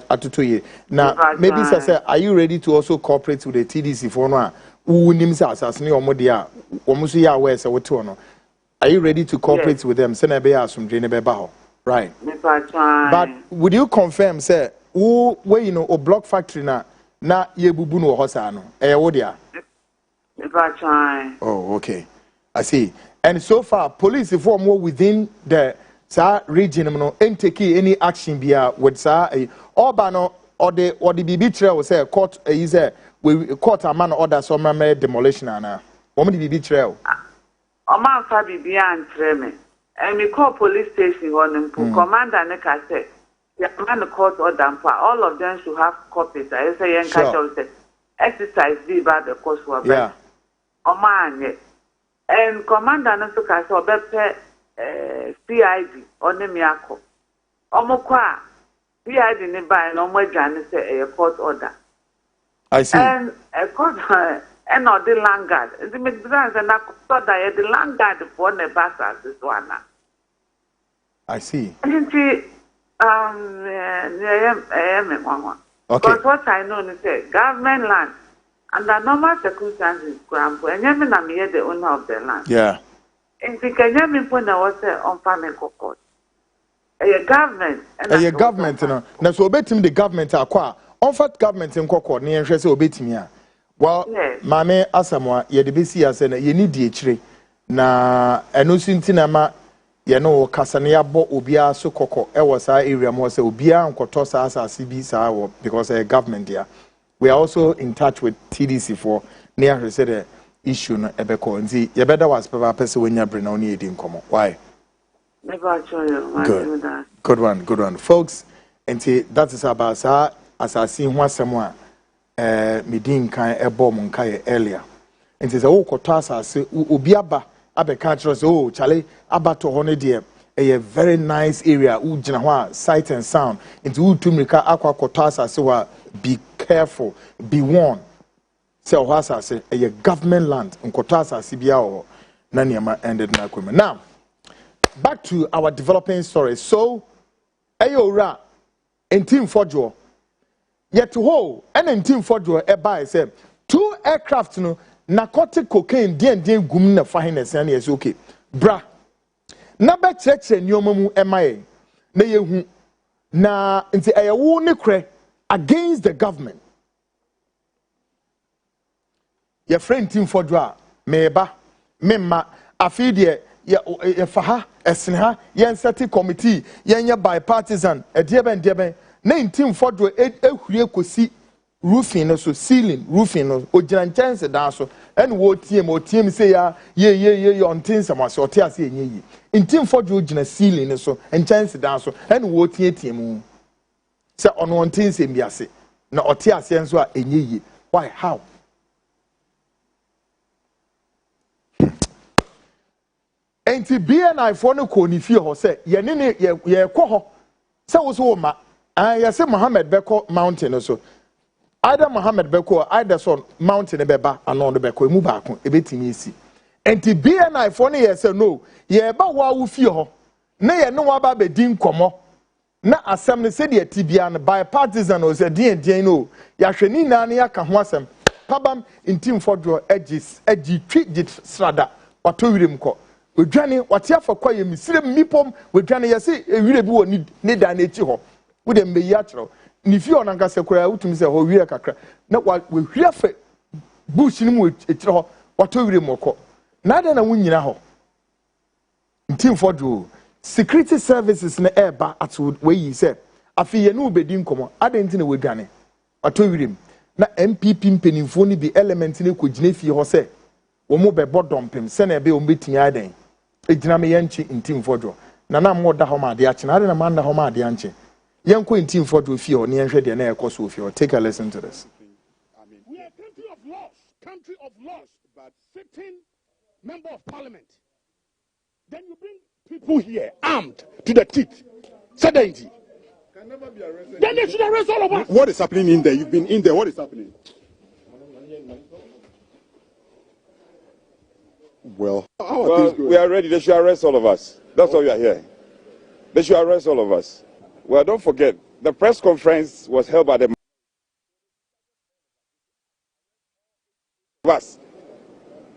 atotoye na maybe say are you ready to also cooperate with the TDC for no a unim say asas ni omode a omuso ya aware say wote no are you ready to cooperate with them say na be asomdwe ne be ba ho right but would you confirm say where you know o block factory na yebubu no ho sa no wo dia oh okay I see and so far police for more within the region no ain't taking any action bia with Obano or the BB trail say court is we court a man order some demolition ana woman the BB trail o man fa BB and treme and me call police station on commander ne ka say the man court order for all of them should have copies I say yen catch say exercise be about the course wa yeah o man and commander no so ka say obepe CID on the Miako. Omokwa CID ni buy no more jani say a court order. I see. And a court and not the land guard. The midlands and I thought that the land guard for the bastards is one. I see. And she okay. Because what I know is say government land under normal circumstances, grandpa, and you mean me the owner of the land. Yeah. And the Kenyan Pona was on farming court. A government and a government, no. Now, so obetim the government acquire on fat government in Coco near Shess obetimia. Well, Mame Asamoah, ye de bisi as an ye need the tree. Na enusintinama, ye know, Casania bo ubia so coco, was our area more so ubia and Kotosa as CB sa because a government there. We are also in touch with TDC for near her said issue no ebeko nzi ye better was papa person when you bring on you komo why never show you good one folks and that is about sa asasi ho asem a medin kan ebo mon kai earlier and say wo koto asase obi aba abeka kire say oh chale abato ho ne de a very nice area u gina ho sight and sound into utumrika akwa koto asase wa be careful be warned. So asase a government land in Kotasa Sibia or Nanyama ended na kwema. Now, back to our developing story. So, Ayora Ntim Fordjuor. Yet to hold and Ntim Fordjuor a buy say 2 aircraft no narcotic cocaine den gum na fahiness and yes okay. Bra. Na be cheche nyomamu emaye. Na yehu na nti ayawo ne kre against the government. Your friend Ntim Fordjuor meba memma afide ye faha esnha yen set committee yen bipartisan edieben na Ntim Fordjuor ehwie kosi roofing no so ceiling roofing no ogina chance da so en wo tiem say ya ye on things am so te ase enye yi Ntim Fordjuor ogina ceiling no so en chance da so en wo tiem say on things em biase na ote ase enso a enye yi why how enti BNI for no ko ni fie ho se ye ne ye kɔ ho se wo so ma ye se Mohammed beko mountain so either Mohammed beko either son mountain beba anon de beko emu ba ko ebetimi esi enti BNI for no ye se no ye ba wo fie ho na ye no wa ba be din komo na asem ne se de tibia no bipartisan o se den no ya hwani na ne ya ka ho asem pabam Ntim Fordjuor agi twi strada otowirem ko we dwane watia for kwa ye misire mipom we dwane ye se ewire bi wo ni da na echi ho wo de mbeyi atro ni fi ona nka se kura utumi se ho wire kakra na we hwia fe bush ni mu etire ho wato wire moko na da na wunyina ho Ntim Fordjuor security services na eba at we yi se afi ye no obedi nkomo adenti na we dwane wato wire na MPP mpenimfo ni bi element ni ko gine fi ho se wo mo be bodompem se na ebe o metin adan ejina me yanchi Ntim Fordjuor na mo da ho ma de achi na na ma da ho ma de anchi yanko Ntim Fordjuor fi o ne enhwe de na ekoso fi o. Take a listen to this. We are a country of laws, but sitting member of parliament, then you bring people here armed to the teeth, suddenly. Then they should arrest all of us. What is happening in there? You've been in there. What is happening? Well, we are ready. They should arrest all of us. That's why we are here. They should arrest all of us. Well, don't forget, the press conference was held by the us.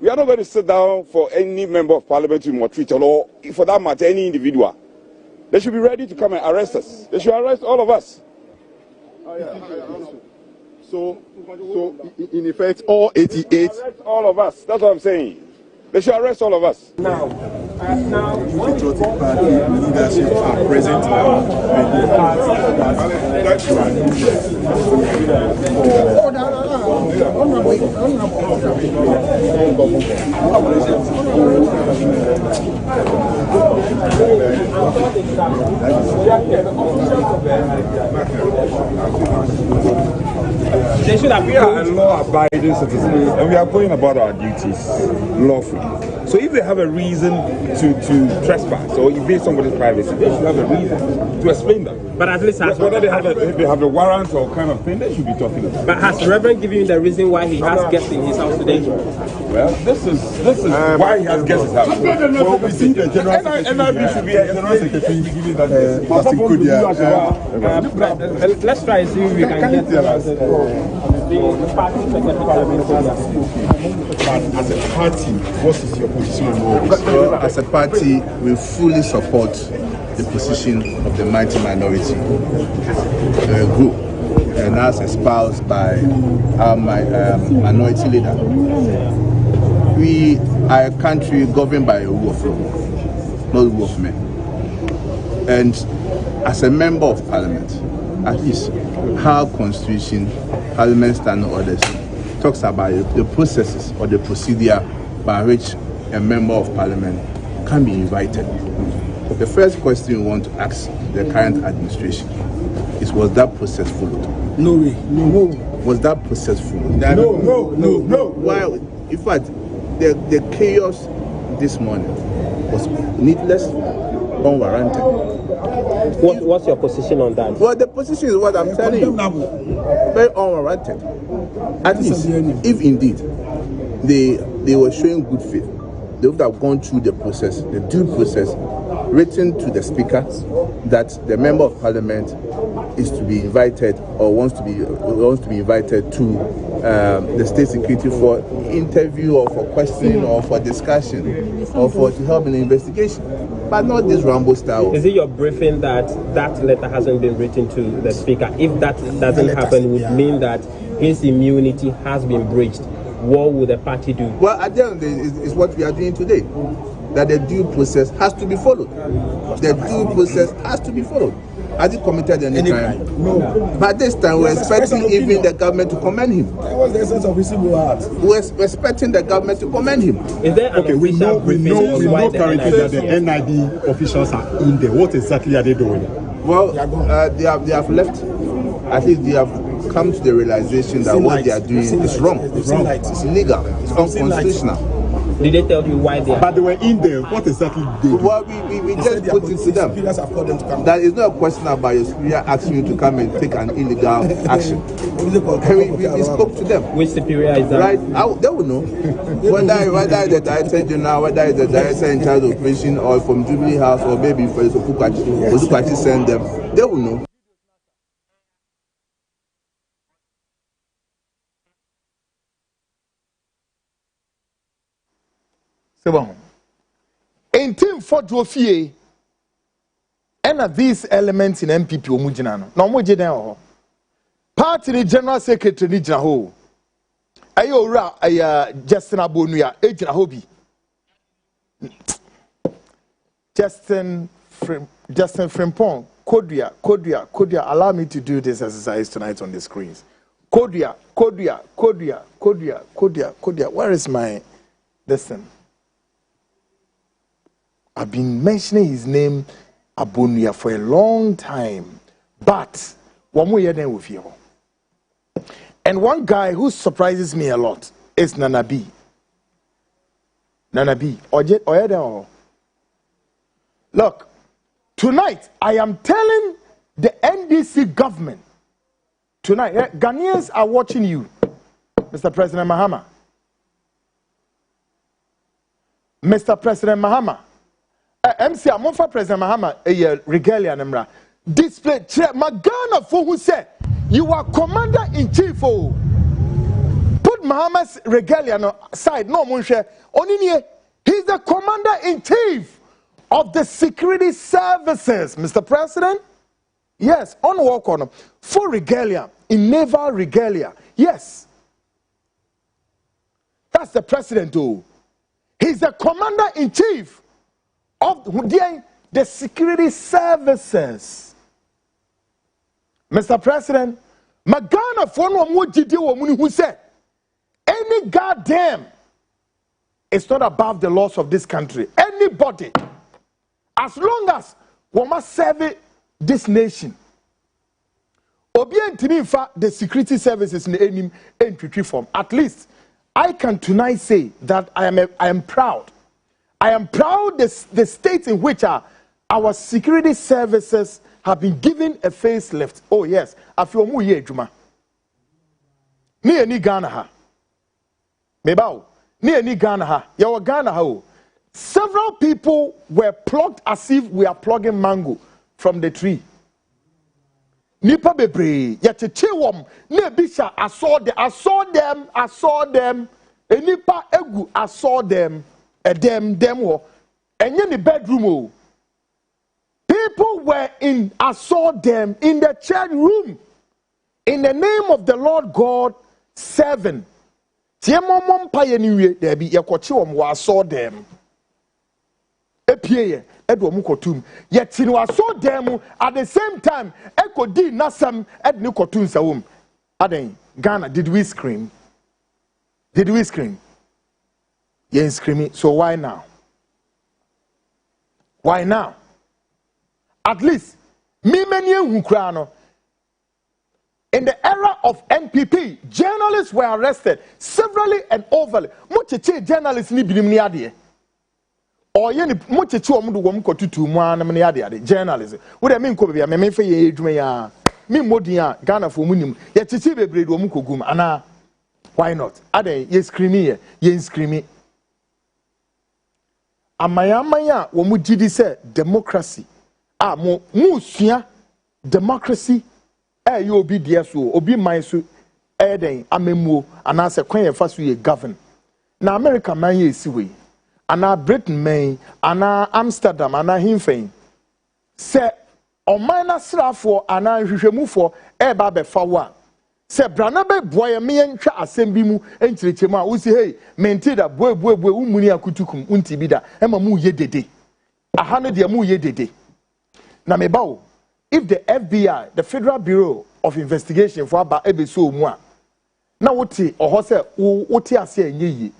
We are not going to sit down for any member of parliament to maltreat or, for that matter, any individual. They should be ready to come and arrest us. They should arrest all of us. So in effect, all 88. Arrest all of us. That's what I'm saying. They should arrest all of us. Now, patriotic party leadership are present now. They should have. We are law-abiding citizens, and we are going about our duties lawfully. So if they have a reason to trespass or invade somebody's privacy, they should have a reason to explain that. But at least whether they have a warrant or kind of thing, they should be talking about. But has Reverend given you the reason why he has guests in his house today? Well, this is why he has guests in his house. Well, we see the general NIB should be a general secretary giving that. Let's try and see if we can get the party secretary. As a party, what is your position on all this? Well, as a party, we fully support the position of the mighty minority group, and as espoused by our minority leader. We are a country governed by a rule of law, not a rule of men. And as a member of parliament, at least our constitution, parliament standing orders, talks about the processes or the procedure by which a member of parliament can be invited. The first question we want to ask the current administration is, was that process followed? No way. No. Was that process followed? No. Why? In fact, the chaos this morning was needless, unwarranted. What's your position on that? Well, the position is what I'm telling you. Very unwarranted. At least, if indeed they were showing good faith, they would have gone through the process, the due process, written to the speaker that the member of parliament is to be invited or wants to be invited to the state security for interview or for questioning or for discussion or to help in the investigation, but not this Rambo style. Is it your briefing that letter hasn't been written to the speaker? If that doesn't happen, it would mean that his immunity has been breached. What would the party do? Well, at the end of the day, is what we are doing today. That the due process has to be followed. The due process has to be followed. Has he committed any crime? No. But this time we're expecting even the government to commend him. That was the essence of receiving heart. We're expecting the government to commend him. Is there an we know currently that the NIB NIB officials are in there. What exactly are they doing? Well, they have left. At least they have come to the realization that what they are doing is wrong. It's illegal. It's unconstitutional. Did they tell you why they are? But they were in there. What exactly did they do? Well, we just put it to them. That is not a question about your superior asking you to come and take an illegal action. we spoke to them. Which superior is that? Right? They will know. Whether the director general, whether it's the director in charge of operation, or from Jubilee House, or maybe for Osukwachi send them, they will know. Sebon, Ntim Fordjuor fie and these elements in MPP omugina no na omo giden ho party the general secretary ni gina ho ayo ora Justin Abonua ejina ho bi Justin Frimpong Kodia, allow me to do this exercise tonight on the screens. Kodia. Where is my listen? I've been mentioning his name Abonua for a long time, but one more year then with you. And one guy who surprises me a lot is Nana B. Look, tonight I am telling the NDC government, tonight, Ghanaians are watching you, Mr. President Mahama. Mr. President Mahama. MC Amonfa President Mahama, regalia nemra. Display, Magana for who said, you are commander-in-chief. Oh. Put Mahama's regalia aside, no Monshe. Oniniye, he's the commander-in-chief of the security services, Mr. President. Yes, on work on full regalia, in naval regalia. Yes. That's the president, too. He's the commander-in-chief of the security services. Mr. President, Magana Fono who said, any goddamn is not above the laws of this country. Anybody, as long as we must serve this nation, the security services in entry form. At least I can tonight say that I am proud. I am proud the state in which our security services have been given a facelift. Oh yes, I feel mu ye juma. Ni Ghana ha. Mebao. Ni Ghana ha. Yawa Ghana ha. Several people were plucked as if we are plugging mango from the tree. Nipa bebre, yachechewom, ne bisha, I saw them, e nipa egu, I saw them, them wo, enye ni bedroom o. People were I saw them in the church room, in the name of the Lord God, 7. Tiemomom pa yeniwe, debi, yakochewom, I saw them. Epieye edwo mukotum yet no aso dem at the same time ekodi nasam ed ni kotun sawum aden Ghana did we scream yen screaming so why now at least me many hu kra no in the era of NPP journalists were arrested severally and overly mucheche journalists ni binim ni ade or yen muchechi omudu wom kotutu mu anam ne ade journalism wo de me nko bia me fe ye edwuma ya me modin a Ghana fo munim ye chichi bebre de wom kogum ana why not ade ye screaming amaya wo mu gidi se democracy mo sua democracy ye obi dia so obi man so den amemmuo ana se kwen ye fa so ye govern na America man ye siwe ana Britain man ana Amsterdam ana himfen se omana srafo ana hwehwemufo ba be fawa se brana be boye me ntwa asem bi mu enkyerechemu a wo si hey menti da boe umuni akutukum unti bi da ema mu ye dede aha no de mu ye dede na me bawo if the FBI the Federal Bureau of Investigation for aba ebe so mu a na wote oho se wote ase enyeyi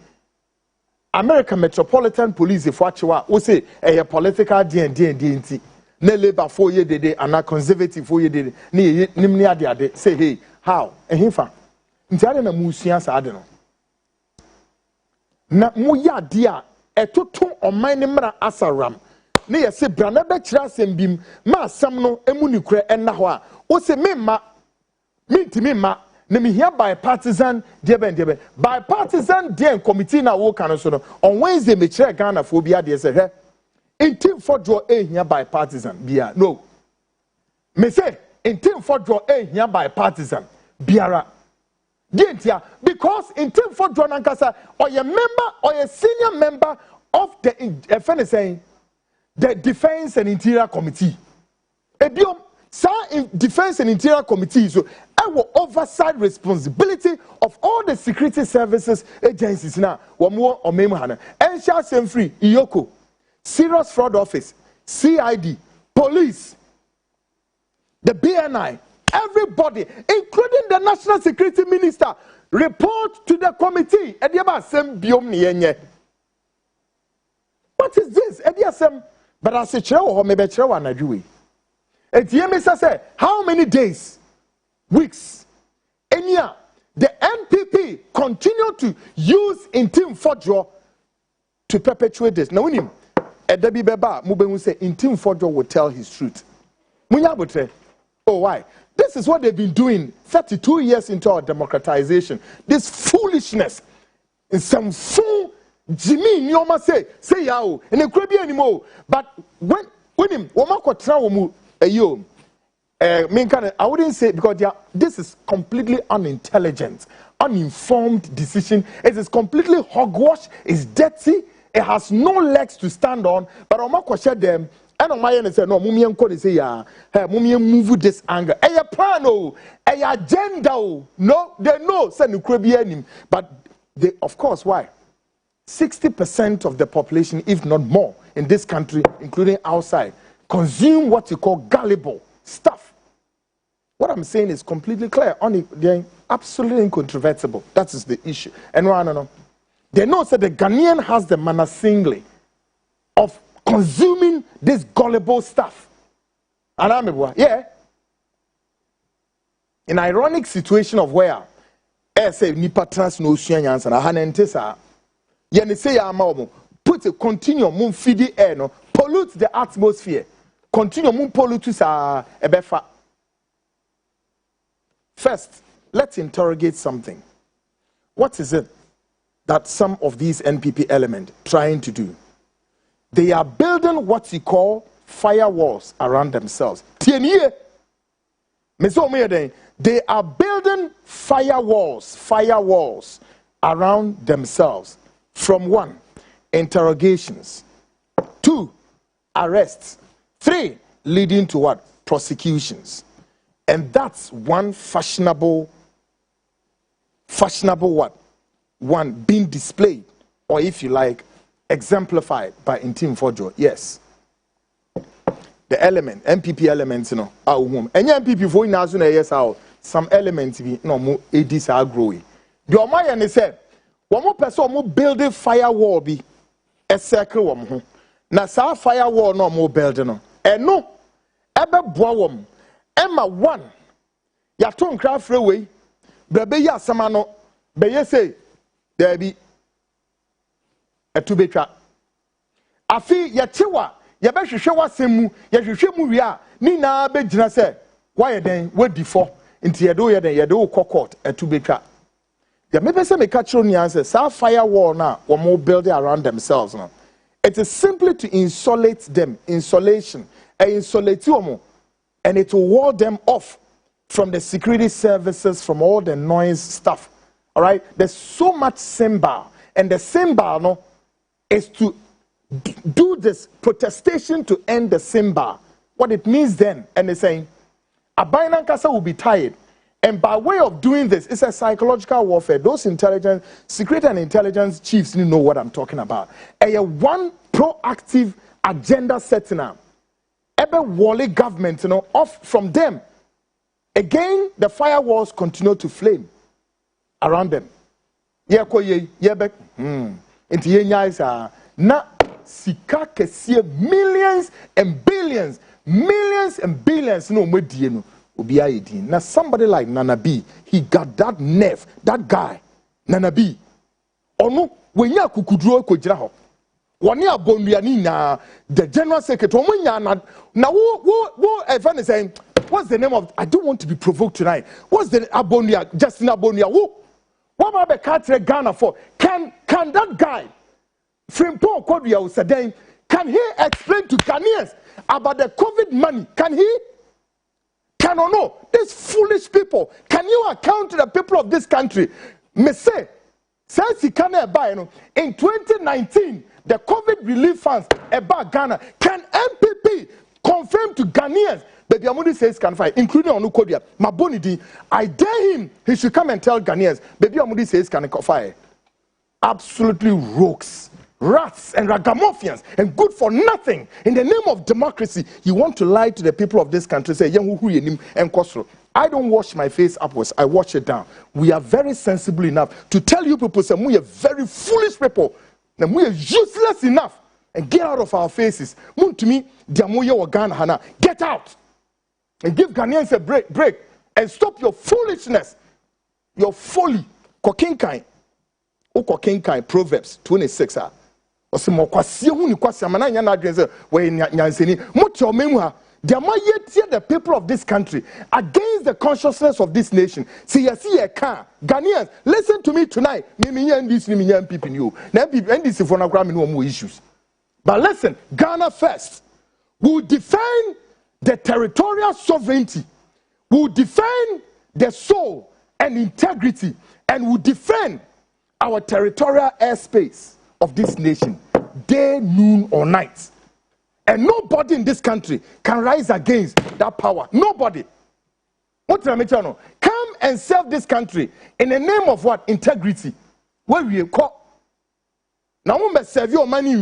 American Metropolitan Police for achewa wo say a political D&D na labor for ye dede ana conservative for ye dede na ye nimni ade say hey how ehimfa nti ade na musua sa ade no na mu ya de a etoto oman ne mra asaram na ye se brana be kira asem bim ma asam no emu nikura enna ho a wo say memma na me here bipartisan deben bipartisan den committee na wo kan so no on Wednesday me kire Ghana fo bia de se hwe Ntim Fordjuor here bipartisan bia no me say Ntim Fordjuor here bipartisan biara dientia because Ntim Fordjuor nankasa or your member or your senior member of the saying the Defense and Interior Committee. Ebiom sa Defense and Interior Committee so our oversight responsibility of all the security services agencies now. Wamo omemhana. Ensha Semfree, Iyoko, Serious Fraud Office, CID, Police, the BNI, everybody, including the National Security Minister, report to the committee. What is this? But I say, say, how many days, weeks, and yeah, the NPP continue to use Ntim Fordjuor to perpetuate this. Now, when him, Edabi Beba, Mubenu say, Ntim Fordjuor will tell his truth. Oh, why? This is what they've been doing 32 years into our democratization. This foolishness. In some fool, Jimmy, Nyoma say yao, and it could be anymore. But when him, Wamako Trawomu, I wouldn't say because this is completely unintelligent, uninformed decision. It is completely hogwash, it's dirty, it has no legs to stand on. But Wamako said them. And on my end, say no, Mumian code say ya, Mumian move this anger. A plan, a agenda. No, they know, send the but they, of course, why? 60% of the population, if not more, in this country, including outside, consume what you call gullible stuff. What I'm saying is completely clear. They're absolutely incontrovertible. That is the issue. And no. They know that the Ghanaian has the manner singly of consuming this gullible stuff. And I'm yeah. An ironic situation of where I say nipa trans no suanyans and hanentesa. Yene say ya ma put a continue moon feed the air no pollute the atmosphere. Continue moon pollute sa ebefa. First, let's interrogate something. What is it that some of these NPP elements trying to do? They are building what you call firewalls around themselves. They are building firewalls around themselves. From 1, interrogations. 2, arrests. 3, leading to what? Prosecutions. And that's one fashionable what? One being displayed, or if you like, exemplified by Ntim Fordjuor. Yes. The element, MPP elements, and MPP for yes, some elements be no more ADs are growing. The Omayan said, one more person more build a firewall be a circle one. Now, sa firewall no more building. And no, ever boom, Emma 1. Ya ton craft freeway, Bebe ya samano, be say, there be a two betra. Afi ya chewa, ya be shwa semu, ya shwemu wi ni na be gina say, why then we before into ya do ya then ya do court a two betra. Ya me say me catch on answer, sa firewall na or more building around themselves now. It is simply to insulate them, insulation, insulate you, and it will ward them off from the security services, from all the noise stuff. All right, there's so much symbol, and the symbol no is to do this protestation to end the symbol. What it means then, and they're saying, Abayan Kasa will be tired. And by way of doing this, it's a psychological warfare. Those intelligence, secret and intelligence chiefs know what I'm talking about. And one proactive agenda setting up. Every Wally government, off from them. Again, the firewalls continue to flame around them. Na sika kesiye millions and billions no medieno. Now somebody like Nana B, he got that nerve, that guy, Nana B. Ono wenya kukudro ko jira ho. Woni abonduani na the general secretary omunya na wo even saying, what's the name of, I don't want to be provoked tonight. What's the Abondia, Justin Abondia? What about the country Ghana for? Can that guy Frimpong Kodria Usadeng, can he explain to Ghanaians about the COVID money? Can he? Can or no? These foolish people. Can you account to the people of this country? Me say, Since he can buy, in 2019, the COVID relief funds about Ghana. Can MPP confirm to Ghanaians that the Amudi says can fight, including Onukodia, Mabonidi? I dare him. He should come and tell Ghanaians, baby Amudi says can fire. Absolutely rogues, rats, and ragamuffins, and good for nothing. In the name of democracy, you want to lie to the people of this country, say, and Kosro. I don't wash my face upwards, I wash it down. We are very sensible enough to tell you people, say, we are very foolish people, and we are useless enough, and get out of our faces. To me, get out, and give Ghanaians a break, and stop your foolishness, your folly. Kokinkai, Ukokinkai, Proverbs 26. The people of this country against the consciousness of this nation. See, Ghanaians, listen to me tonight. Issues. But listen, Ghana first will defend the territorial sovereignty, will defend the soul and integrity, and will defend our territorial airspace of this nation, day, noon, or night. And nobody in this country can rise against that power. Nobody. What did I mention? Come and serve this country in the name of what? Integrity. Where we call. Now we serve your money.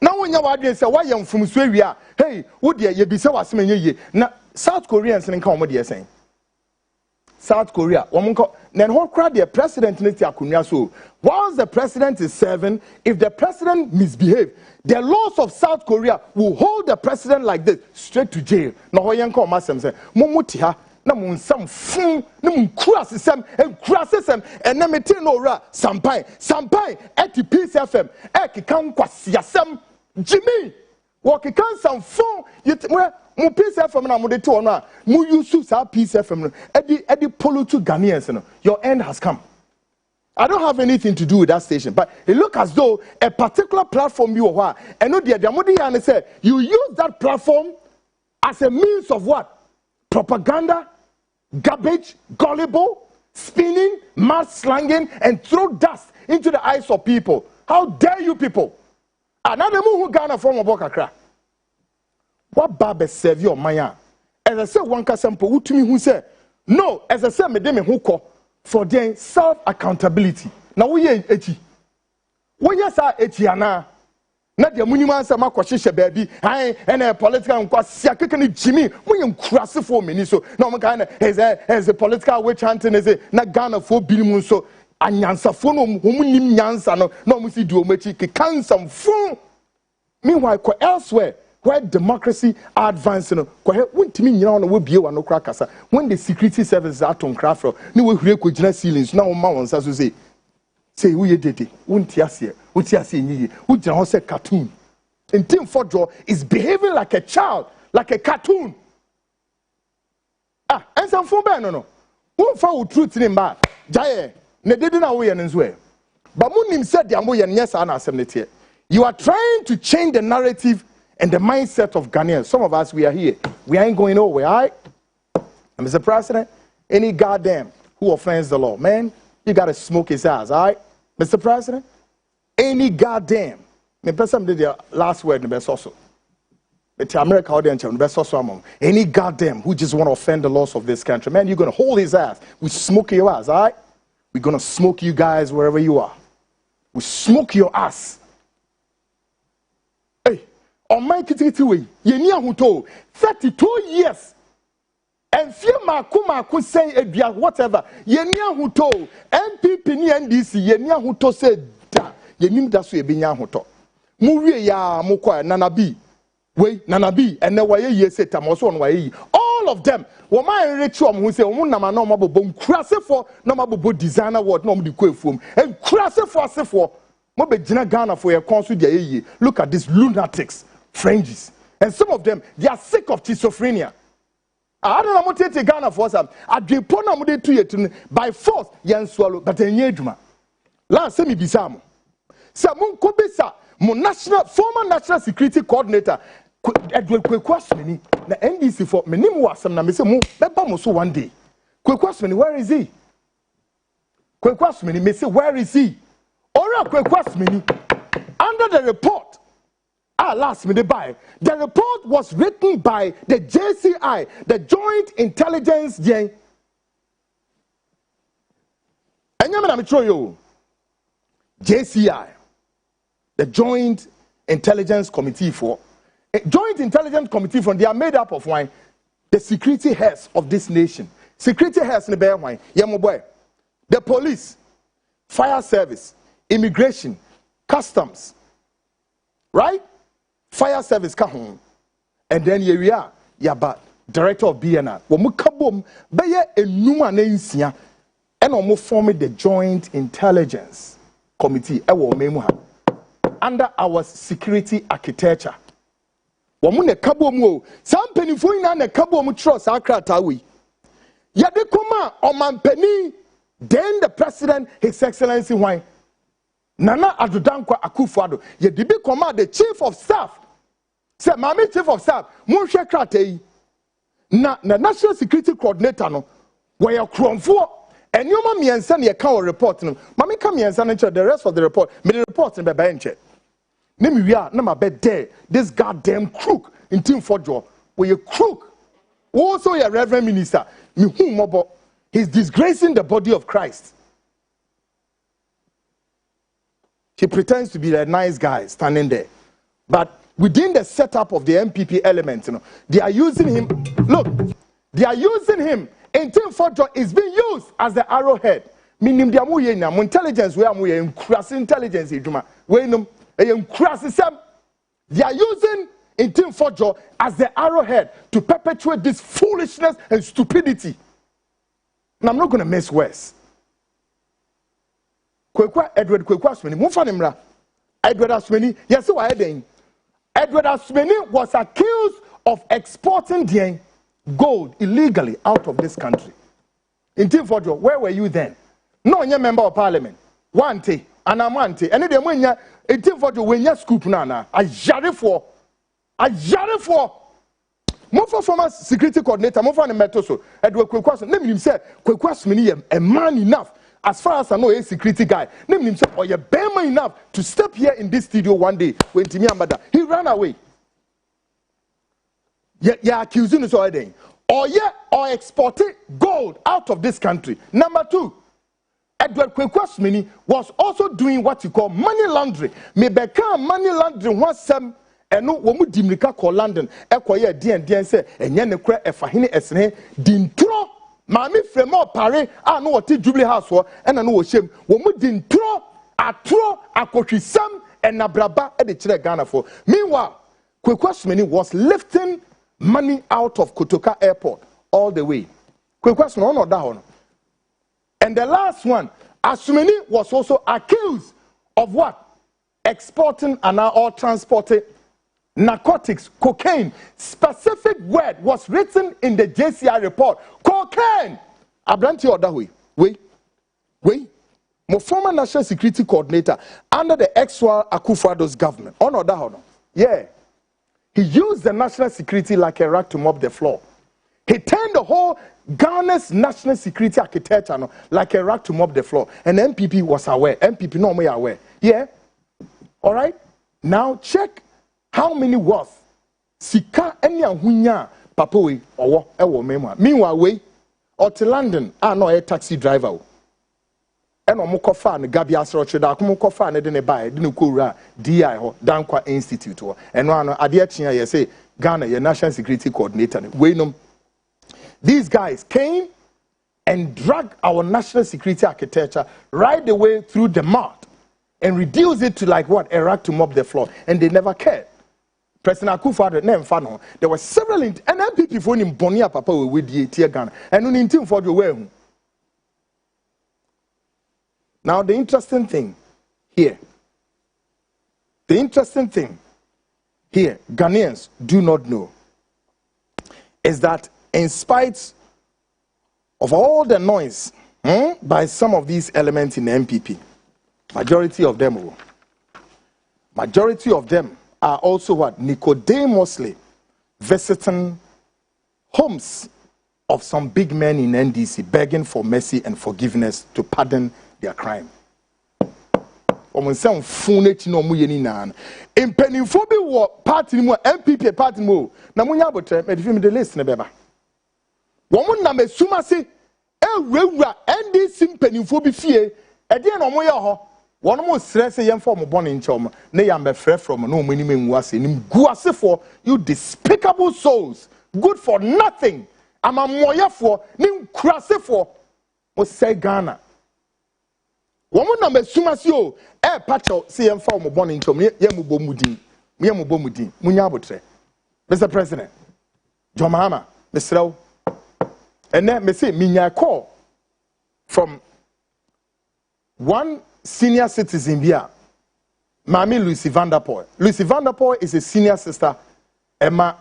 Now when you are say why you from Australia? Hey, what you be say was me? Now South Koreans in come what they saying. South Korea, then what crowd the president needs to so whilst the president is serving, if the president misbehaves, the laws of South Korea will hold the president like this straight to jail. Now what you call myself say, Momutiha, na mun some fun, na mun crasses and na me tell no ra sampai at the Peace FM, eki kan kwasiasem Jimmy, walk can some fun yet mu Peace FM na mu de to no mu use sa Peace FM edi polo to Ghanaians. Your end has come. I don't have anything to do with that station, but it look as though a particular platform you are, and no the say you use that platform as a means of what? Propaganda, garbage, gullible, spinning, mud slanging, and throw dust into the eyes of people. How dare you people? Another who Ghana from Obokakra. What Baba serve your maya? As I said, one casampo to me who said, no, as I said, Madame Huko, for their self-accountability. Now we ain't echi. When you say echiana, not the minimum sama kwashisha baby, and a political kwasiakani Jimmy, when you cross for me, so no man as a political witch hunting is a not Ghana for billion so and yansa phone whom yansa no musi do mechi can some phone. Meanwhile, elsewhere. Where democracy are advancing, when to me, you know, will be one no crackers. When the security services are on craft, no way we could ceilings, now mountains as we say, we did it, won't you see, what you see, would you say cartoon? And Ntim Fordjuor is behaving like a child, like a cartoon. And some for no. Won't follow truth in him back. Jaye, ne didn't away and swear. But Munim said the Amoy and yes, Anna Senator. You are trying to change the narrative and the mindset of Ghanaians. Some of us, we are here. We ain't going nowhere, all right? And Mr. President, any goddamn who offends the law, man, you got to smoke his ass, all right? Mr. President, any goddamn, me person did the last word in the best also. But America audience, the best also among any goddamn who just want to offend the laws of this country, man, you're going to hold his ass. We smoke your ass, all right? We're going to smoke you guys wherever you are. We smoke your ass. On my kitty way, Yenia Huto, 32 years. And fear Makuma could say a whatever. Yenia Huto, MPP NDC, Yenia Huto said, Yenim Dasu Binya Huto. Muri ya Mukwa, Nanabi, Way, Nanabi, and the way ye said Tamoson way. All of them were my ritual who say, Munama no mabo, crass for no mabo designer what no the quaifum, and crass for Mobe Jina Ghana for your consul. Look at these lunatics. Fringes. And some of them, they are sick of schizophrenia. I don't know what to Ghana for some. I do pona mude to you by force, yan swallow, but in Yeduma. Last semi bisamo. Samun Kobesa, former national security coordinator, Edward Kwasmini, the NDC for Menimu was some Namisamu, Bebamoso one day. Kwasmini, where is he? Kwekwasmini, me say, where is he? Ora Kwekwasmini, under the report, last minute by, the report was written by the JCI, the Joint Intelligence Gang. And I'm going to show you JCI, the Joint Intelligence Committee for Joint Intelligence Committee they are made up of wine, the security heads of this nation. Security heads in the bear wine, boy. The police, fire service, immigration, customs, right? Fire service kahon. And then here we are, but director of BNR. Womu kabom beye enuma na nsia and omo form the Joint Intelligence Committee ewo memu ha under our security architecture. Womu ne kabom o sam penifo ina ne kabom trust akrata wi. Yade koma omampani then the president, His Excellency Wine, Nana Adudankwa Akufo-Addo, ye dibi koma the chief of staff. Say, Mami chief of staff, Monshe Kratei, na national security coordinator no, where your kromfo, and you mami ensan ye can report no. Mami come ensan and the rest of the report, me the report in the bench. Name we are, nama bed there, this goddamn crook in Ntim Fordjuor, where you crook, also your Reverend Minister, me whom mobo. He's disgracing the body of Christ. He pretends to be a nice guy standing there. But within the setup of the MPP elements, they are using him. Look, they are using him. Ntim Fordjuor is being used as the arrowhead. Meaning, they are intelligence, we are intelligence. They are using Ntim Fordjuor as the arrowhead to perpetuate this foolishness and stupidity. And I'm not going to mess worse. Edward Kwekwasmini, Mufanimra. Edward Asmini, yes, why then? Edward Asmini was accused of exporting gold illegally out of this country. Ntim Fordjuor, where were you then? No, you're member of parliament. Wante, and I'm wante. And then when you're Ntim Fordjuor, when you're scoop nana, I jarre for. Mofa former security coordinator, Mofa and Metoso, Edward Kwekwasmini. Name him say Kwekwasmini a man enough, as far as I know, a security guy. Name him say, or you bear enough to step here in this studio one day when Timi Ambada. He ran away. Yeah, accusing us already. Or exporting gold out of this country. Number two, Edward Kwekwasmini was also doing what you call money laundering. Mebeka money laundering was some. Eno wo mu dimrika ko London ekoye dien se enye ne kra efahene esene dintro maami fremo pare a no wote Jubilee House ho ena no wo hyem wo mu dintro atro akotwisam enabraba e de kire Ghana for. Meanwhile, Kwekwasmini was lifting money out of Kotoka Airport all the way. Kwekwasmini no da ho no. And the last one, Asumeni was also accused of what? Exporting or transporting narcotics, cocaine. Specific word was written in the JCI report. Cocaine. Abranti Odahui. Wait. My former national security coordinator under the ex-Suale Akufo-Addo's government. Oh no, that no. Yeah. He used the national security like a rag to mop the floor. He turned the whole Ghana's national security architecture like a rag to mop the floor. And MPP was aware. MPP no more aware. Yeah. All right. Now check how many worth sika eni ahunya papa we owo ewo mema. Meanwhile we or to London no a taxi driver. And omo kofa ne gabi asroche da komo kofa ne de ne buy de ne kowura DI ho Dankwa Institute ho. And no ade achia ye say Ghana your national security coordinator we know. These guys came and dragged our national security architecture right the way through the mud and reduced it to like what? A rag to mop the floor. And they never cared. President Akufo-Addo name fano. There were several and MPP for him Bonia Papa with the tear gun. And on Ntim Fordjuor. Now the interesting thing here. Ghanaians do not know is that in spite of all the noise by some of these elements in the MPP, majority of them are also what? Nicodemously visiting homes of some big men in NDC, begging for mercy and forgiveness to pardon their crime. Some phone no muyeni nan. In pennyphobi war party more MPP party more. Namunya botre, medifim the list nebeba. Woman na me suma se, rewra, NDC pennyphobi fee, again on moya ho. One more stress a young form of born in chom, nay am free from no minimum was in guase for you despicable souls, good for nothing. I'm a moya for, nim crasse for, was say Ghana. Woman number sumasio, pacho, see and form of born in chom, Yamubomudin, Munyabotre. Mr. President, John Mahama, Mr. Rowe, and then me say, Minya call from one senior citizen here, Mami Lucy Vanderpool. Lucy Vanderpool is a senior sister, Emma,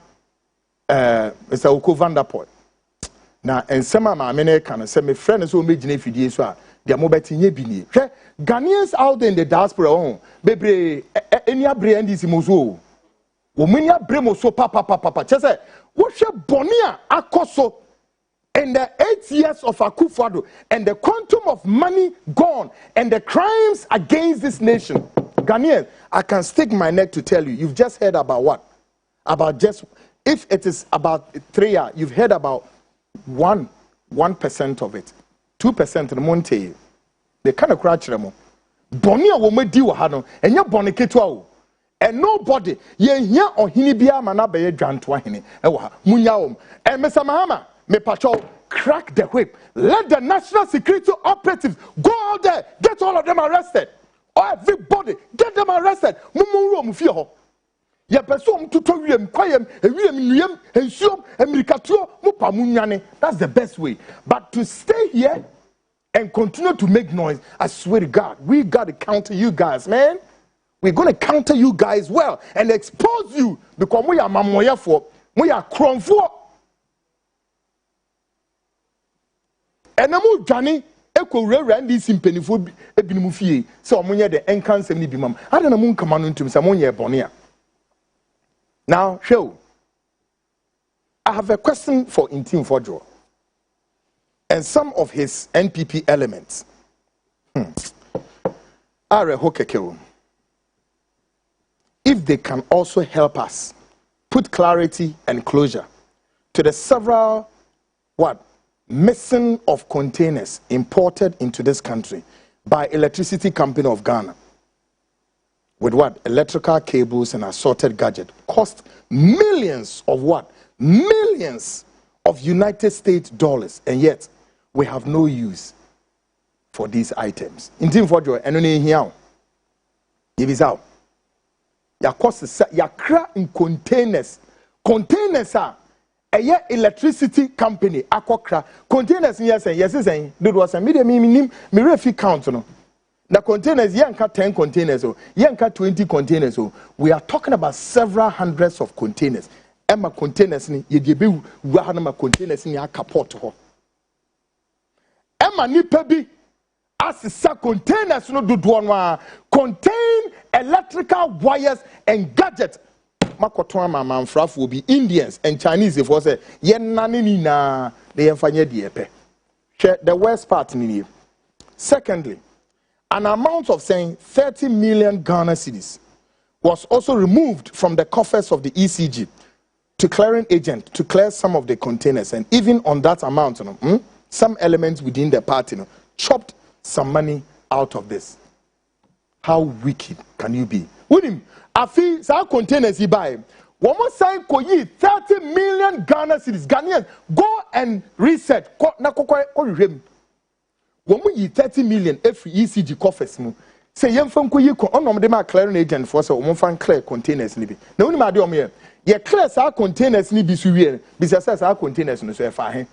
Mr. Oko Vanderpool. Now, and some of my men can say, my friends who made Jenny Fidia, they are mobile bini. Ghanaians out in the diaspora, baby, any brand is mozo. Wominia bremoso papa. Chese, what's your bonia akoso? And the 8 years of Akufo-Addo and the quantum of money gone and the crimes against this nation. Ghanaians, I can stick my neck to tell you, you've just heard about what? About just, if it is about 3 years, you've heard about 1% of it. 2% the monte. They kind of crouch them. Bonia will make deal hano and you're boniketo. And nobody, ye here or hinibia manabe jantwa hini. Ewa, munyaom. And Mr. Mahama, me patrol, crack the whip. Let the national security operatives go out there, get all of them arrested. Or everybody, get them arrested. Mumuro mufio. Ya person to torium, quiet, and show, and miricatio, mupamunyane. That's the best way. But to stay here and continue to make noise, I swear to God, we got to counter you guys, man. We're going to counter you guys well and expose you because we are mamoya for, we are cron for. And I'm Johnny, Echo Randy Simpany for Ebinufie, so I'm the encan ni bimam. I don't know moon command to Samonia Bonia. Now, show. I have a question for Ntim Fordjuor and some of his NPP elements. If they can also help us put clarity and closure to the several missing of containers imported into this country by Electricity Company of Ghana with electrical cables and assorted gadgets cost millions of millions of United States dollars, and yet we have no use for these items. Ntim Fordjuor enone here yebizao ya cost ya cra in containers are a electricity company akokra containers yes saying do was a medium me refi count no the containers yanka 10 containers or yanka 20 containers or we are talking about several hundreds of containers emma containers ni ye be ma containers ni akaport ho emma ni pebi asisa containers no do contain electrical wires and gadgets. Makotoa manfraf will be Indians and Chinese if was a yen nanini na the enfanye diepe. Share the worst part in here. Secondly, an amount of saying 30 million Ghana cedis was also removed from the coffers of the ECG to clearing agent to clear some of the containers, and even on that amount, some elements within the party chopped some money out of this. How wicked can you be? With him, I feel some containers he buy. One more sign koyi 30 million Ghana cedis. Ghanaians go and reset. Na kokoi orem. One more 30 million every ECG coffers mu. Say yem fan koyi ko onom de ma clearing agent for so one fan clear containers ni bi. Na uni ma de om here. Ye clear sa containers ni bi su wie. Bi sa containers no so e fa he.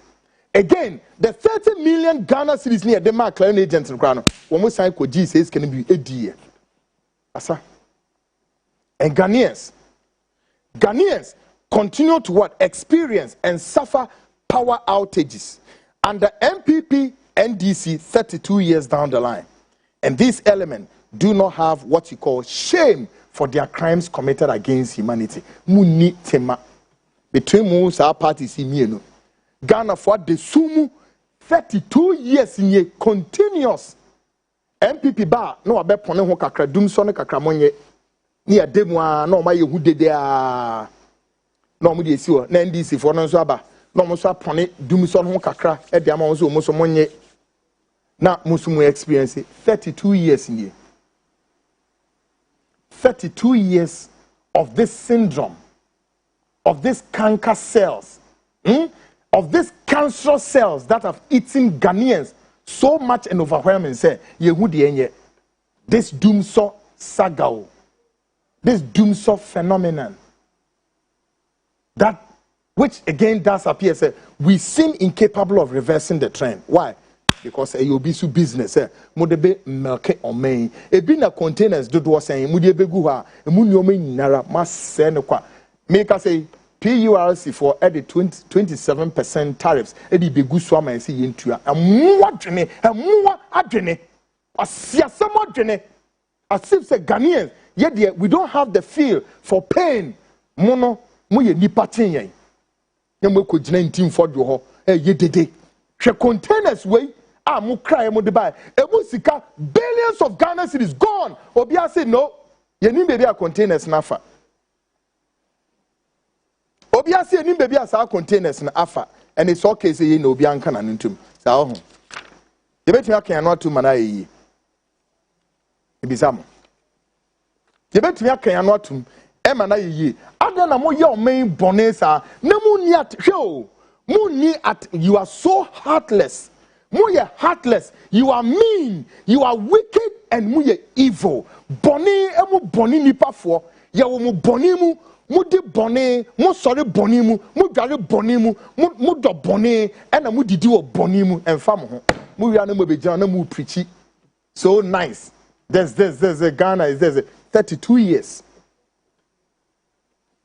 Again, the 30 million Ghana cedis near the mark clearing agents in Crown. One more sign ko G says can be a dear. Asa. And Ghanaians continue to experience and suffer power outages under MPP NDC 32 years down the line. And these elements do not have what you call shame for their crimes committed against humanity. Muni tema. Between most our parties in Ghana for the sumu 32 years in a continuous MPP ba no abe pone ho kakra dum so ne kakra monye ni ademu a na o ma ye hu dede a na o mu de esi ho na NDC fo no so aba na o mo so apone dum so no ho kakra e de ama wo so mo so monye na musumu experience 32 years in here. 32 years of this syndrome, of this canker cells, of these cancerous cells that have eaten Ghanaians so much and overwhelming. Say, this doomsaw saga, this doomsaw phenomenon, that which again does appear, say, we seem incapable of reversing the trend. Why? Because a yobisu business, modebe milk or main, a bina containers do was saying, Mudibeguha, a munyomi nara, must send a qua. Make us say, PURC for added 27% tariffs, Eddie Beguswama and see into a more adrene, a siasama drene, as if the Ghanaians, yet we don't have the feel for pain. Mono, muye nipatin, Yamuko Ntim Fordjuor, ye dede. She containers way. Mu cry mu Dubai. Sika billions of Ghana cedis gone. Obia say no. Ye ni baby a containers na afa. Obia say ni baby a sa containers na afa. And it's okay say ye no obia nka na ntum. Sa ho. Ye betimi aka no atu mana yi. Ebisam. Ye betimi aka no atum e mana yi. Ada na mo ye o main bonesa. Na mu ni at hwe. Mu ni at you are so heartless. Muye heartless, you are mean, you are wicked, and muye evil. Boni emu boni nipa fo. Ya mu boni mu, mu di boni, mu sorry boni mu dware boni mu do boni, and mu didi wo boni mu and fam ho. Mu wi anu be jana mu preachy. So nice. There's a Ghana is there's 32 years.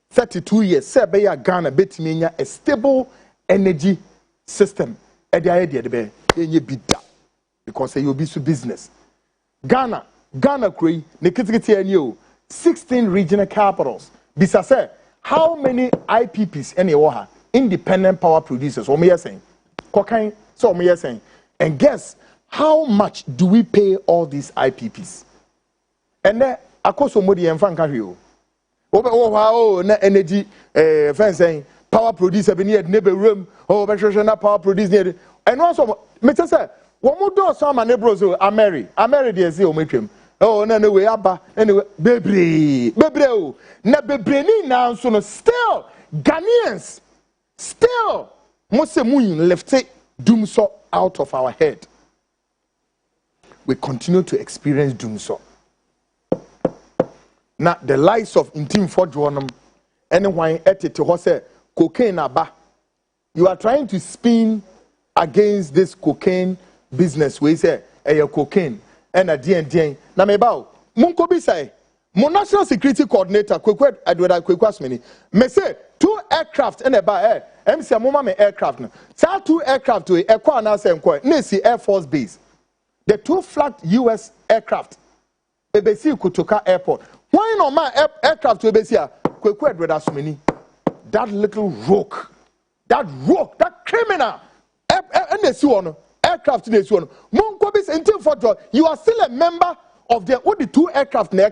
32 years. Say be ya Ghana betimi nya a stable energy system. Because you'll be so business. Ghana Kree, Nikiti 16 regional capitals. Bisa say, how many IPPs any oha independent power producers? What me saying? Kokain, so me saying. And guess how much do we pay all these IPPs? And then akoso modi enfanka hwe o. Na energy saying power producer be near neighbor room na power producer and also me say wo do so ama neighbors ameri dey say o metwem na we aba anyway bebre o na bebre ni na so no still Ghanaians still must left it doom so out of our head. We continue to experience doom so. Now the likes of Ntim Fordjuor anyone at it to say cocaine aba. You are trying to spin against this cocaine business. We say cocaine and a DN. Na me bao munko bi say mon national security coordinator kwekwe adwada kwekwas meni me say 2 aircraft and ba MC amoma me aircraft no. Say 2 aircraft we ekwa na say nko na si Air Force Base. The 2 flagged US aircraft ebesi Kotoka airport. Why no ma aircraft ebesi a kwekwe adwada so meni. That little rogue, that criminal, aircraft in this one. Ntim Fordjuor, you are still a member of the 2 aircraft in Air.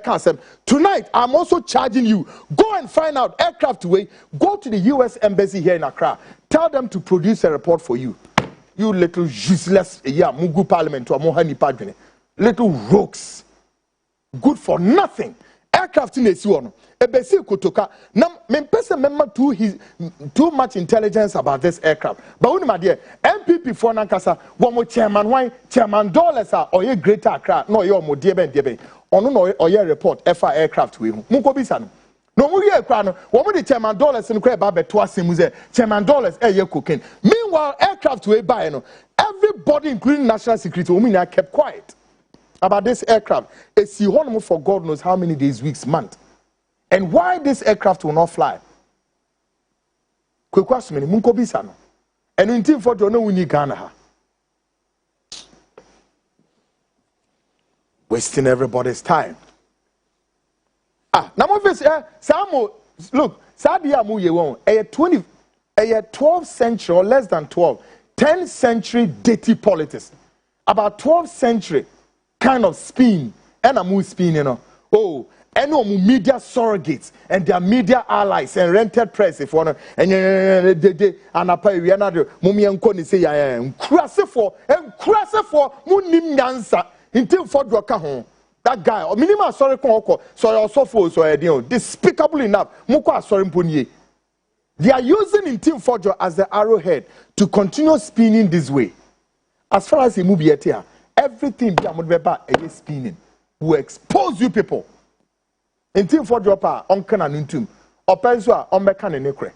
Tonight, I'm also charging you. Go and find out aircraft way. Go to the US embassy here in Accra. Tell them to produce a report for you. You little useless, Mugu Parliament to Amohani Padre. Little rogues. Good for nothing. Aircraft in this one. Ebesi Kotoka. Now, too much intelligence about this aircraft. But when my dear MPP for Nankasa, one more chairman dollars are or ye greater Accra. No, you're more dear Ben. Or your report FR aircraft with Mukobisan. No, we are crown. One more the chairman dollars and crab about twice muse. Chairman dollars a year cooking. Meanwhile, aircraft we buy no. Everybody, including national security, women kept quiet about this aircraft. It's the for God knows how many days, weeks, months. And why this aircraft will not fly? Quick question, Munko Bisano. And Ntim Fordjuor no we need Ghana. Wasting everybody's time. Now Samo look, Sadia mu ye won. 12th century or less than 12, 10th century dirty politics. About 12th century kind of spin and a move spin, you know. Oh, any media surrogates and their media allies and rented press if one and appa we another mummy and koni say I am crass for munim yansa Ntim Fordjuor ka ho that guy or minimum sorry kon so your so so despicable enough muko sorry mponie. They are using Ntim Fordjuor as the arrowhead to continue spinning this way. As far as the movie here, everything is spinning will expose you people. Ntim Fordjuor pa onkan anuntum openso a ombeka ne nekre.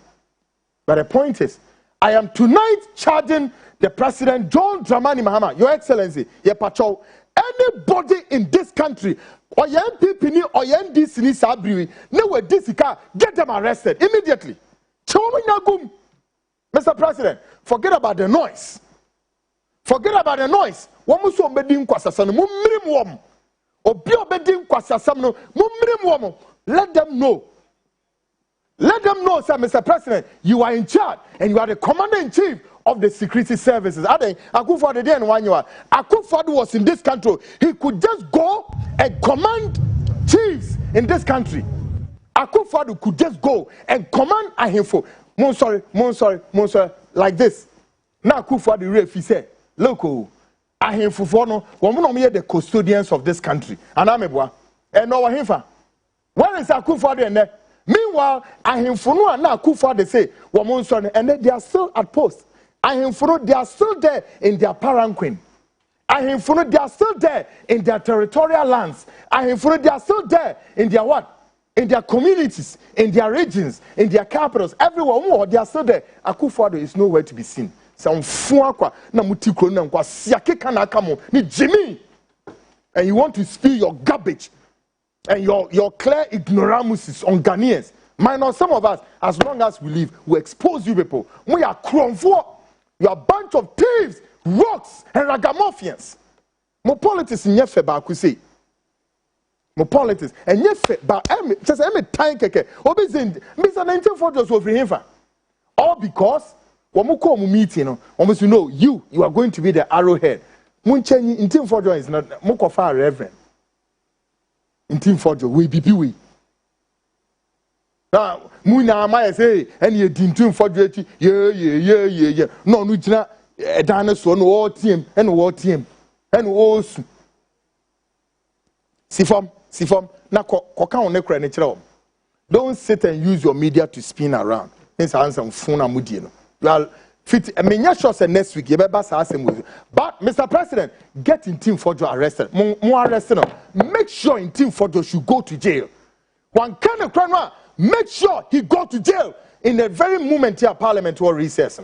But the point is, I am tonight charging the President John Dramani Mahama, Your Excellency, ye patrol, anybody in this country or your MPP ni or your NDC ni sabri, no way this car, get them arrested immediately. Mr. President, forget about the noise. Forget about the noise. Woman so bedin kwasasam no mumrim wom. Obi obedin kwasasam no mumrim wom. Let them know. Let them know, sir, Mr. President, you are in charge and you are the commander-in-chief of the security services. Akufo-Addo dey one you are. Akufo-Addo was in this country. He could just go and command chiefs in this country. Akufo-Addo could just go and command ahimfo. Mon sorry, like this. Now Akufo-Addo refi say, look, ahimfo for no, woman the custodians of this country. And amebwa. And no ahimfa. Where is Akufo-Addo and there? Meanwhile, ahimfo no na Akufo-Addo say, woman sorry, and they are still at post. Ahimfo no, they are still there in their palanquin. Ahimfo no, they are still there in their territorial lands. Ahimfo no, they are still there in their what? In their communities, in their regions, in their capitals, everywhere, they are still there. Akufo-Addo is nowhere to be seen. Some fuakwa na mutikro na nkwa siake na kamo ni Jimmy, and you want to spill your garbage and your clear ignoramuses on Ghanaians. Minus some of us, as long as we live, we expose you people. We are cromfo. You are a bunch of thieves, rocks, and ragamuffins. Mo politics in yefe ba kusi. Mo politics and yefe ba just time keke. Obi zin Mr. Ntim Fordjuor so free him. All because Wamuko meeting, almost you know you are going to be the arrowhead. Munchenyi Ntim Fordjuor is not Mukofa Reverend. Ntim Fordjuor we be we. Now Muna Maya say and you Ntim Fordjuor yeah. No jina dinosaur no all team and all team and all Sifom na koka on nekra ne kire. Don't sit and use your media to spin around. This answer phone amudie no. You are fit. I mean, yes, sure. Next week, but Mr. President, get Ntim Fordjuor arrested. More arrested. Make sure Ntim Fordjuor should go to jail. One kind of crime, make sure he go to jail in the very moment here Parliament will recess.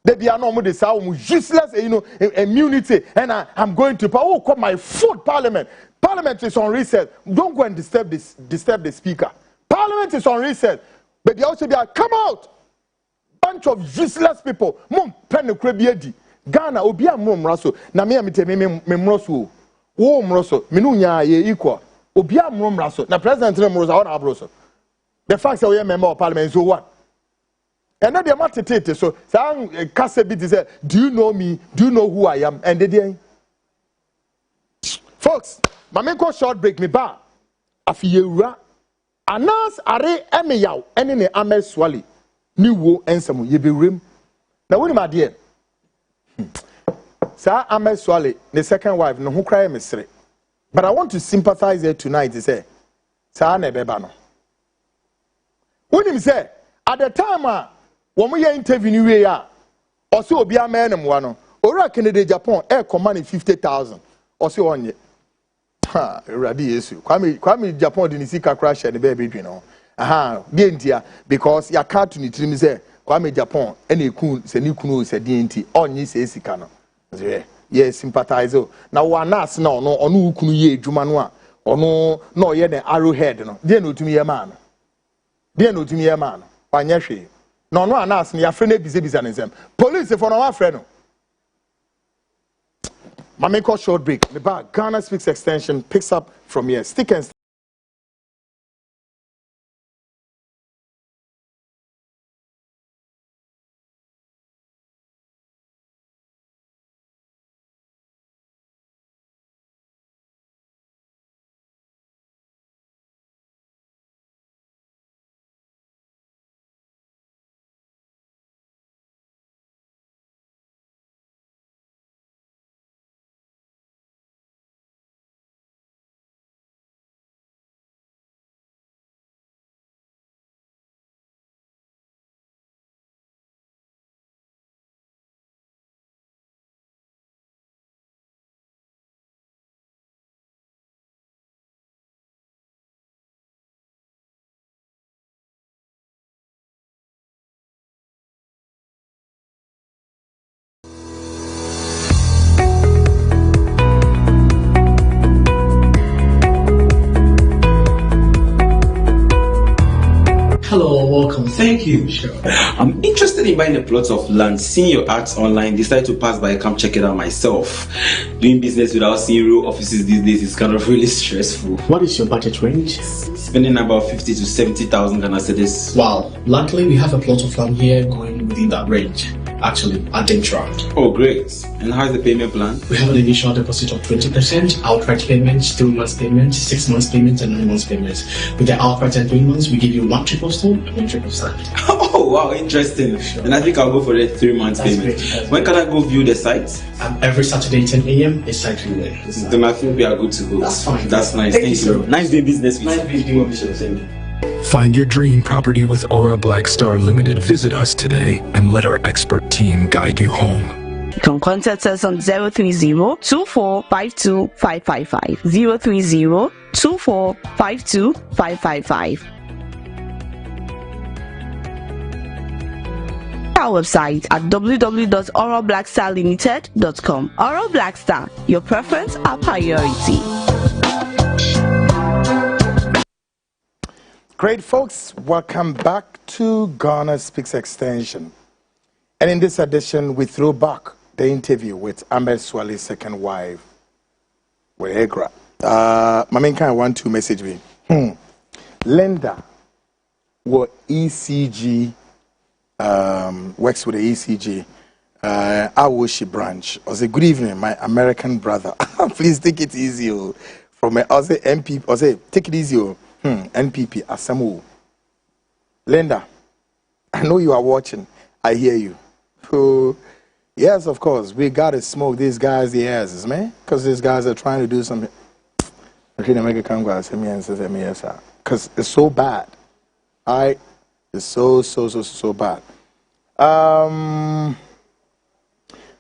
They be no more useless, immunity, and I'm going to call my foot Parliament. Parliament is on recess. Don't go and disturb the speaker. Parliament is on recess, but they also be come out. Bunch of useless people. Mum pen the crebiedi. Ghana obia mum raso. Na me mroso. Wo mroso. Minunya ye equal. Obia mum raso. Na president mroso on abroso. The fact that we are member of parliament is what? And then they matete so sang Kasebit say, do you know me? Do you know who I am? And they folks, mameko short break me ba. Afiyewura. Anas are emeyaw ene ne Ahmed Suale. Ni wo ensam ye bewrem na woni ma de sa Ahmed Suale the second wife no ho cry mesre, but I want to sympathize here tonight say sa na beba no woni say at the time wo mo ye interview ni we ya o se obi amenem wa no ora Canada Japan air command 50,000 o se onye ha ready yesu kwame Japan de ni sika crash ne be be no dientia because ya cartoon ni trim say Kwame Japan ene kun se ni kunu se dienti onyi se sika no ye sympathize na wanas na ono kunu ye adwuma no a ono na oye the arrowhead no de na otumi ye ma no wanya hwe na ono anas na ya fre na bize na nsem police for no wa fre no Mameko short break the back Ghana Speaks extension picks up from here. Stick and welcome. Thank you. Sure. I'm interested in buying a plot of land. Seeing your ads online, decided to pass by, come check it out myself. Doing business without seeing real offices these days is kind of really stressful. What is your budget range? Spending about 50 to 70,000 Ghana cedis. Wow. Luckily, we have a plot of land here going within that range. Actually, at Dentrand. Oh, great. And how's the payment plan? We have an initial deposit of 20%, outright payments, 2 months payments, 6 months payments, and 9 months payments. With the outright and 3 months, we give you 1 triple stone and 1 triple sand. Oh, wow, interesting. Sure. And I think I'll go for the 3 months payment. When can I go view the site? Every Saturday, 10 a.m. is site viewing. Then I think we are good to go. That's fine. That's nice. Thank you. Nice doing business with you. Nice doing business with you. Find your dream property with Aura Black Star Limited. Visit us today and let our expert team guide you home. You can contact us on 030-2452-555, 030-2452-555. Our website at www.aurablackstarlimited.com. Aura Black Star, your preference, our priority. Great, folks. Welcome back to Ghana Speaks Extension. And in this edition, we throw back the interview with Ahmed Suale's second wife, Wehegra. My main kind want to message me. Linda, what ECG, works with the ECG, Awoshi branch. I say, good evening, my American brother. Please take it easy. From I say MP, I say, take it easy. NPP, Asamu. Linda, I know you are watching. I hear you. So, yes, of course, we got to smoke these guys' the asses, man. Because these guys are trying to do something. Because it's so bad. It's so bad.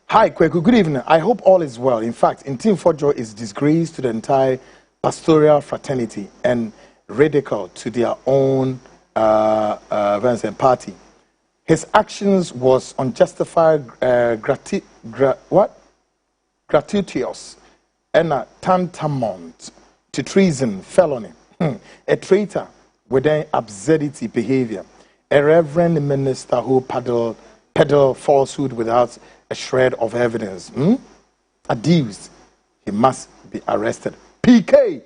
Hi, Kweku. Good evening. I hope all is well. In fact, Ntim Fordjuor is disgrace to the entire pastoral fraternity and radical to their own party. His actions was unjustified, gratuitous, and tantamount to treason, felony. A traitor with an absurdity behavior. A reverend minister who peddled falsehood without a shred of evidence. Accused. He must be arrested. PK!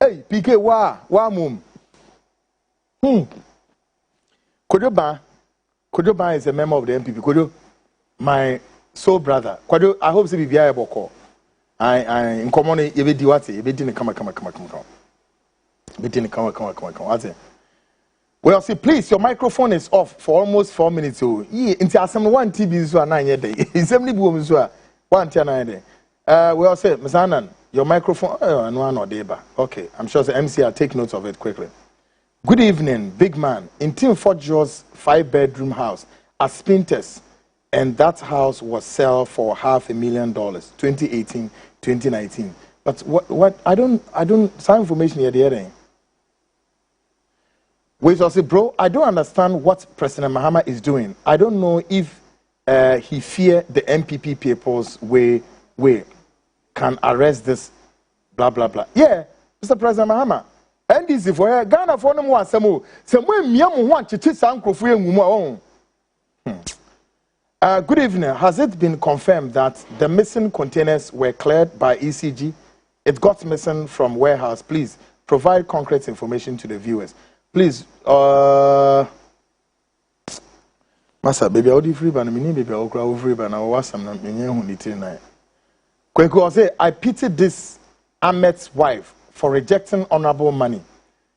Hey, PK, mum. Kojoba is a member of the MPP. Kojo, my soul brother. Kojo, I hope to be via Boko. I in common, you be diwati, you be didn't come. Be didn't come. Well, see, please, your microphone is off for almost 4 minutes. Into some 1 TB so 9 year day. In 70 boom so 1 9 day. Well, say, Misanan. Your microphone, okay, I'm sure the MC will take note of it quickly. Good evening, big man. In Ntim Fordjuor's 5-bedroom house at Spinters, and that house was sold for $500,000, 2018, 2019. But what, I don't, some information here, the other. Wait, I say, bro, I don't understand what President Mahama is doing. I don't know if he fear the MPP people's way can arrest this, blah, blah, blah. Yeah, Mr. President Mahama. And this is for Ghana for no more. Some want to teach Uncle for good evening. Has it been confirmed that the missing containers were cleared by ECG? It got missing from warehouse. Please provide concrete information to the viewers. Please, Masa, baby, I'll do free, but I mean, baby, I'll go free, but I'll watch some. I pity this Ahmed's wife for rejecting honorable money.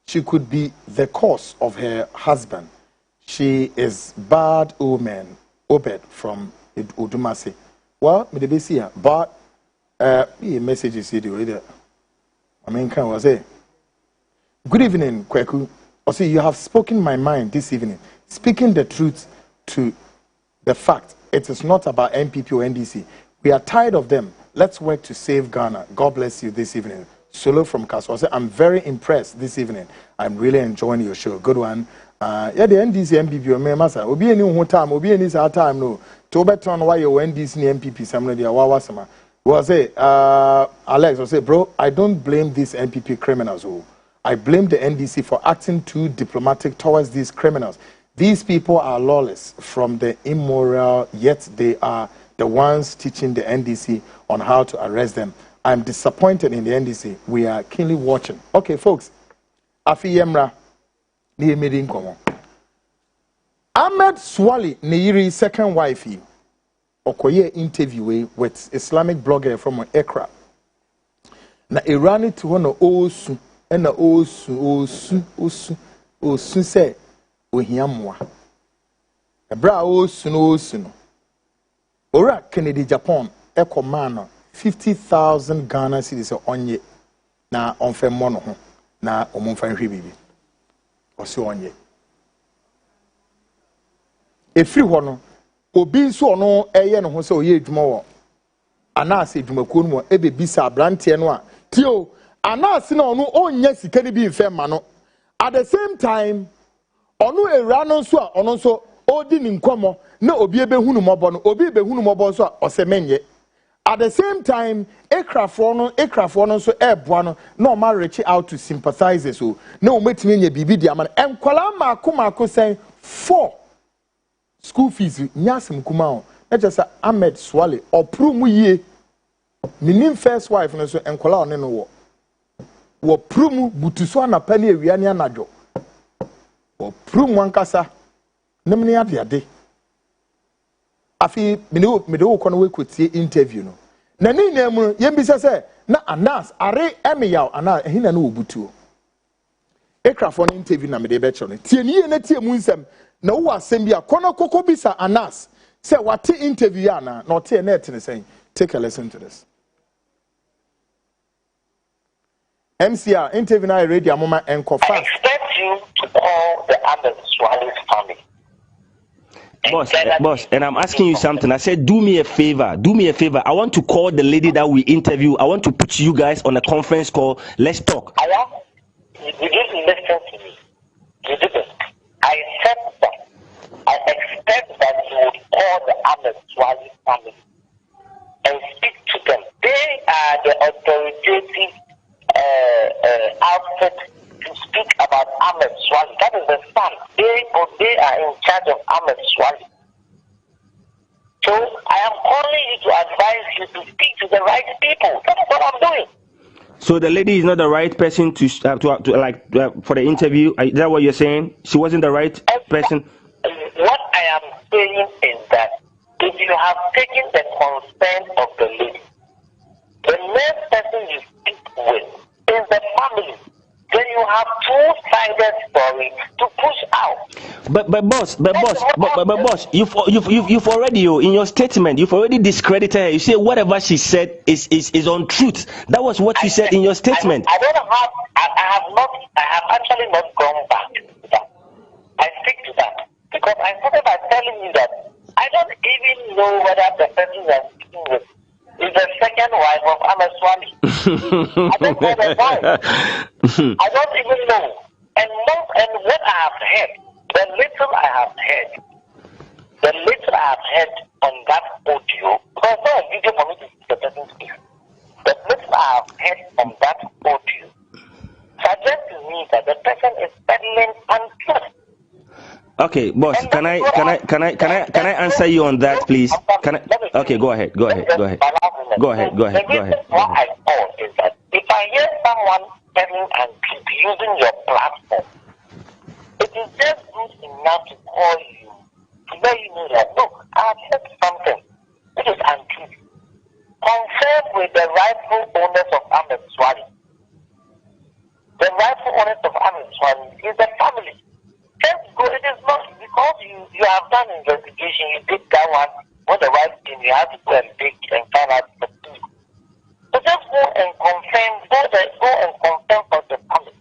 She could be the cause of her husband. She is bad woman, Obed from Udumasi. Well, me the see her, but messages here. I mean, can was it? Good evening, Kweku. Also, you have spoken my mind this evening, speaking the truth to the fact. It is not about MPP or NDC. We are tired of them. Let's work to save Ghana. God bless you this evening. Solo from Kaswa. I'm very impressed this evening. I'm really enjoying your show. Good one. Yeah, the NDC MPP or Masa. Obi any one time. Obi any time no. To better why your NDC MPP. Somebody Wawasama. Was it Alex? I say, bro, I don't blame these MPP criminals. I blame the NDC for acting too diplomatic towards these criminals. These people are lawless from the immoral, yet they are the ones teaching the NDC on how to arrest them. I'm disappointed in the NDC. We are keenly watching. Okay, folks. Afi Yemra, ni meeting komo. Ahmed Suale, Neiri second wife, okoye interview with Islamic blogger from Accra. Na Irani to one osu, and osu say, ohiamwa. Ebra osu no. Ora Kennedy Japan, eko mano, 50,000 Ghana cedis onye na onfe mono ho na omonfa nhwe bibi. Osi onye. Efiri ho no, obi nso ono eye no ho se oye adwuma wo. Anase adwumakuo no mo ebe bisa abrante no a tio anase na ono onya sika ni bi mfe ma no. At the same time, ono ewra no nso a ono nso odi ni nkomo na obi ebe hunu mobo no obi ebe hunu mobo nso a osemenye. At the same time, ekrafo no nso eboa no na o ma reach out to sympathizers so na o metime nya bibi dia ma enkwala maako sen 4 school fees nyasem kuma o na just Ahmed Suale opru mu yie minim first wife no so enkwala one no wo pru mu butuso anapa na ewia ne anadwo wo pru mu ankasa nemne ade afi me de wo kono we kotie interview no na ni na mu yembisa se na anas are emiyaw ana ehina na obutuo ekrafo no interview na me de be cho no tie ni na tie mu nsem na wo asem bia kono kokko bisa anas say what interview ya na tie na etene say take a listen to this. MCR interview na radio mama enko fast. I expect you to call the Ahmed Suale family. Boss, and I'm asking you something. I said, do me a favor. I want to call the lady that we interview. I want to put you guys on a conference call. Let's talk. You didn't listen to me. You didn't. I said that. I expect that you would call the Ahmed Suale family and speak to them. They are the authoritative outfit to speak about Ahmed Suale. That is the son. They are in charge of Ahmed Suale. So I am calling you to advise you to speak to the right people. That is what I'm doing. So the lady is not the right person to for the interview. Is that what you're saying? She wasn't the right person. What I am saying is that if you have taken the consent of the lady, the next person you speak with is the family. Then you have two-sided story to push out. But boss, you've already in your statement you've already discredited her. You say whatever she said is untruth. That was what you said in your statement. I have actually not gone back to that. I stick to that because I started by telling you that I don't even know whether the person I'm speaking with is the second wife of Ahmed Suale. I don't know the wife. I don't even know. And what I have heard, the little I have heard on that audio, because there's no video for me to see the person speak. The little I have heard on that audio suggests to me that the person is peddling untruth. Okay, boss, can I answer you on that, please? Okay, go ahead. The reason why I thought is that if I hear someone telling and keep using your platform, it is just good enough to call you to let you know that look, I have said something which is untrue. Confirm with the rightful owners of Ahmed Suale. The rightful owners of Ahmed Suale is the family. Just go. It is not because you have done investigation. You did that one. What the right thing you have to go and dig and find out the truth. So just go and confirm. Go and confirm for the family,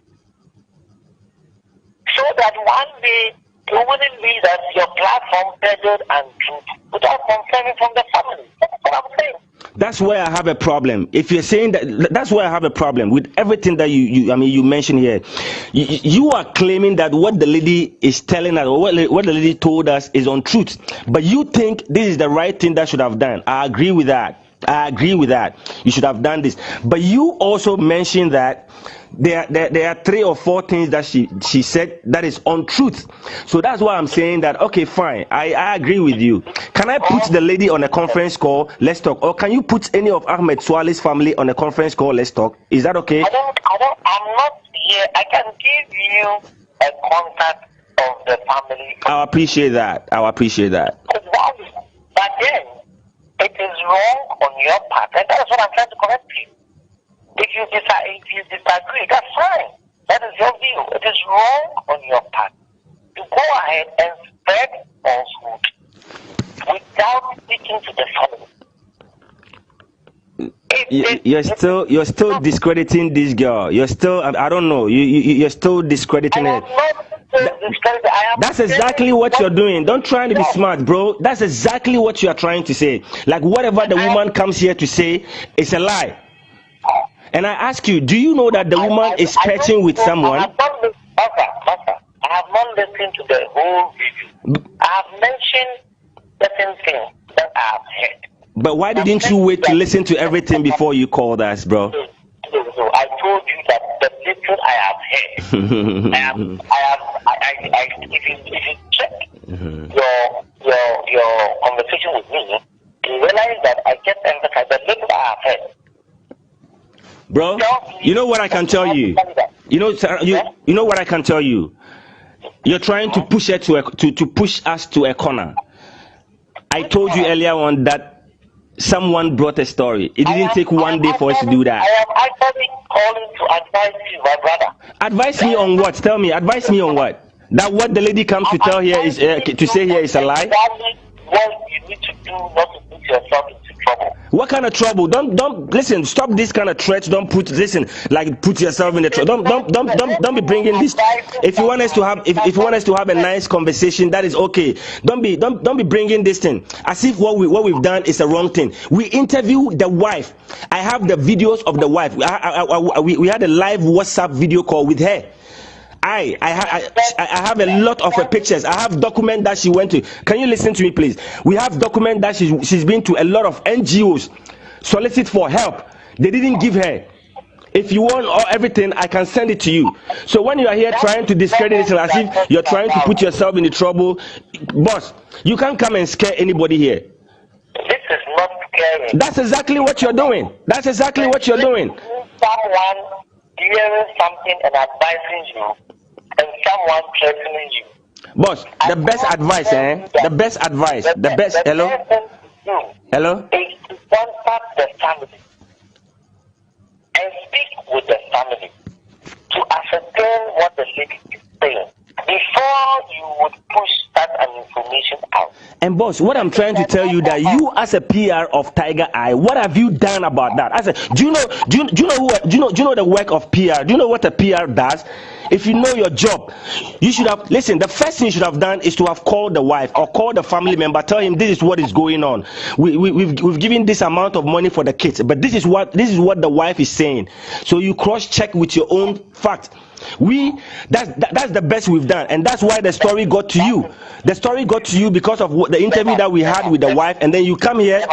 so that one day it wouldn't be that your platform peddled and truth without confirming from the family. That's what I'm saying. That's where I have a problem. If you're saying that's where I have a problem with everything that you mentioned here. You are claiming that what the lady is telling us, or what the lady told us, is untruth. But you think this is the right thing that should have done. I agree with that. I agree with that. You should have done this. But you also mentioned that there are 3 or 4 things that she said that is untruth. So that's why I'm saying that, okay, fine, I agree with you. Can I put the lady on a conference call? Let's talk. Or can you put any of Ahmed Suale's family on a conference call? Let's talk. Is that okay? I'm not here. I can give you a contact of the family. I appreciate that. But then, it is wrong on your part. And that's what I'm trying to correct you. If you disagree, that's fine. That is your view. It is wrong on your part to go ahead and spread falsehood without speaking to the family. You're still discrediting this girl. You're still, I don't know. You're still discrediting her. That's exactly what you're doing. Don't try to be smart, bro. That's exactly what you are trying to say. Like whatever the woman comes here to say is a lie. And I ask you, do you know that the woman is patching with someone? I have not listened to the whole video. I have mentioned certain things that I have heard. But why didn't you wait to listen to everything before you called us, bro? So I told you that the little I have heard, if you check your conversation with me, you realize that I just emphasize the little I have heard. Bro, you know what I can tell you? You know what I can tell you? You're trying to push her to push us to a corner. I told you earlier on that someone brought a story. It didn't take one day for us to do that. I am actually calling to advise you, my brother. Advise me on what? Tell me. Advise me on what? That what the lady comes to tell here is to say here is a lie. What you need to do not to put yourself into trouble. What kind of trouble? Don't listen. Stop this kind of threats. Don't put put yourself in the trouble. Don't be bringing this. If you want us to have a nice conversation, that is okay. Don't be bringing this thing as if what we've done is a wrong thing. We interview the wife. I have the videos of the wife. We had a live WhatsApp video call with her. I have a lot of her pictures. I have document that she went to. Can you listen to me, please? We have document that she's been to a lot of NGOs, solicit for help. They didn't give her. If you want everything, I can send it to you. So when you are here trying to discredit it as if you're trying to put yourself in the trouble, boss, you can't come and scare anybody here. This is not scary. That's exactly what you're doing. That's exactly what you're doing. Someone hearing something and advising you, and someone threatening you. Boss, the best advice, The best advice. The best. Hello? Hello? Is to contact the family and speak with the family to ascertain what the lady is saying before you would push that information out. And boss, what I'm trying to tell you that you as a PR of Tiger Eye, what have you done about that? I said, do you know the work of PR? Do you know what a PR does? If you know your job, you should have listen. The first thing you should have done is to have called the wife or called the family member, tell him this is what is going on. We've given this amount of money for the kids, but this is what the wife is saying. So you cross check with your own fact. That's the best we've done, and that's why the story got to you. The story got to you because of the interview that we had with the wife, and then you come here. You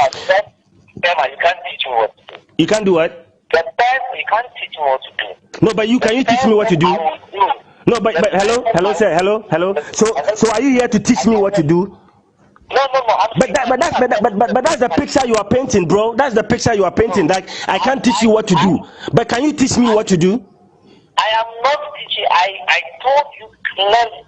can't teach me what to do. You can't do what? You can't teach me what to do. No, but can you teach me what to do? No, but hello, sir, hello. So are you here to teach me what to do? No. But that's the picture you are painting, bro. That's the picture you are painting. Like I can't teach you what to do, but can you teach me what to do? I am not teaching. I told you clearly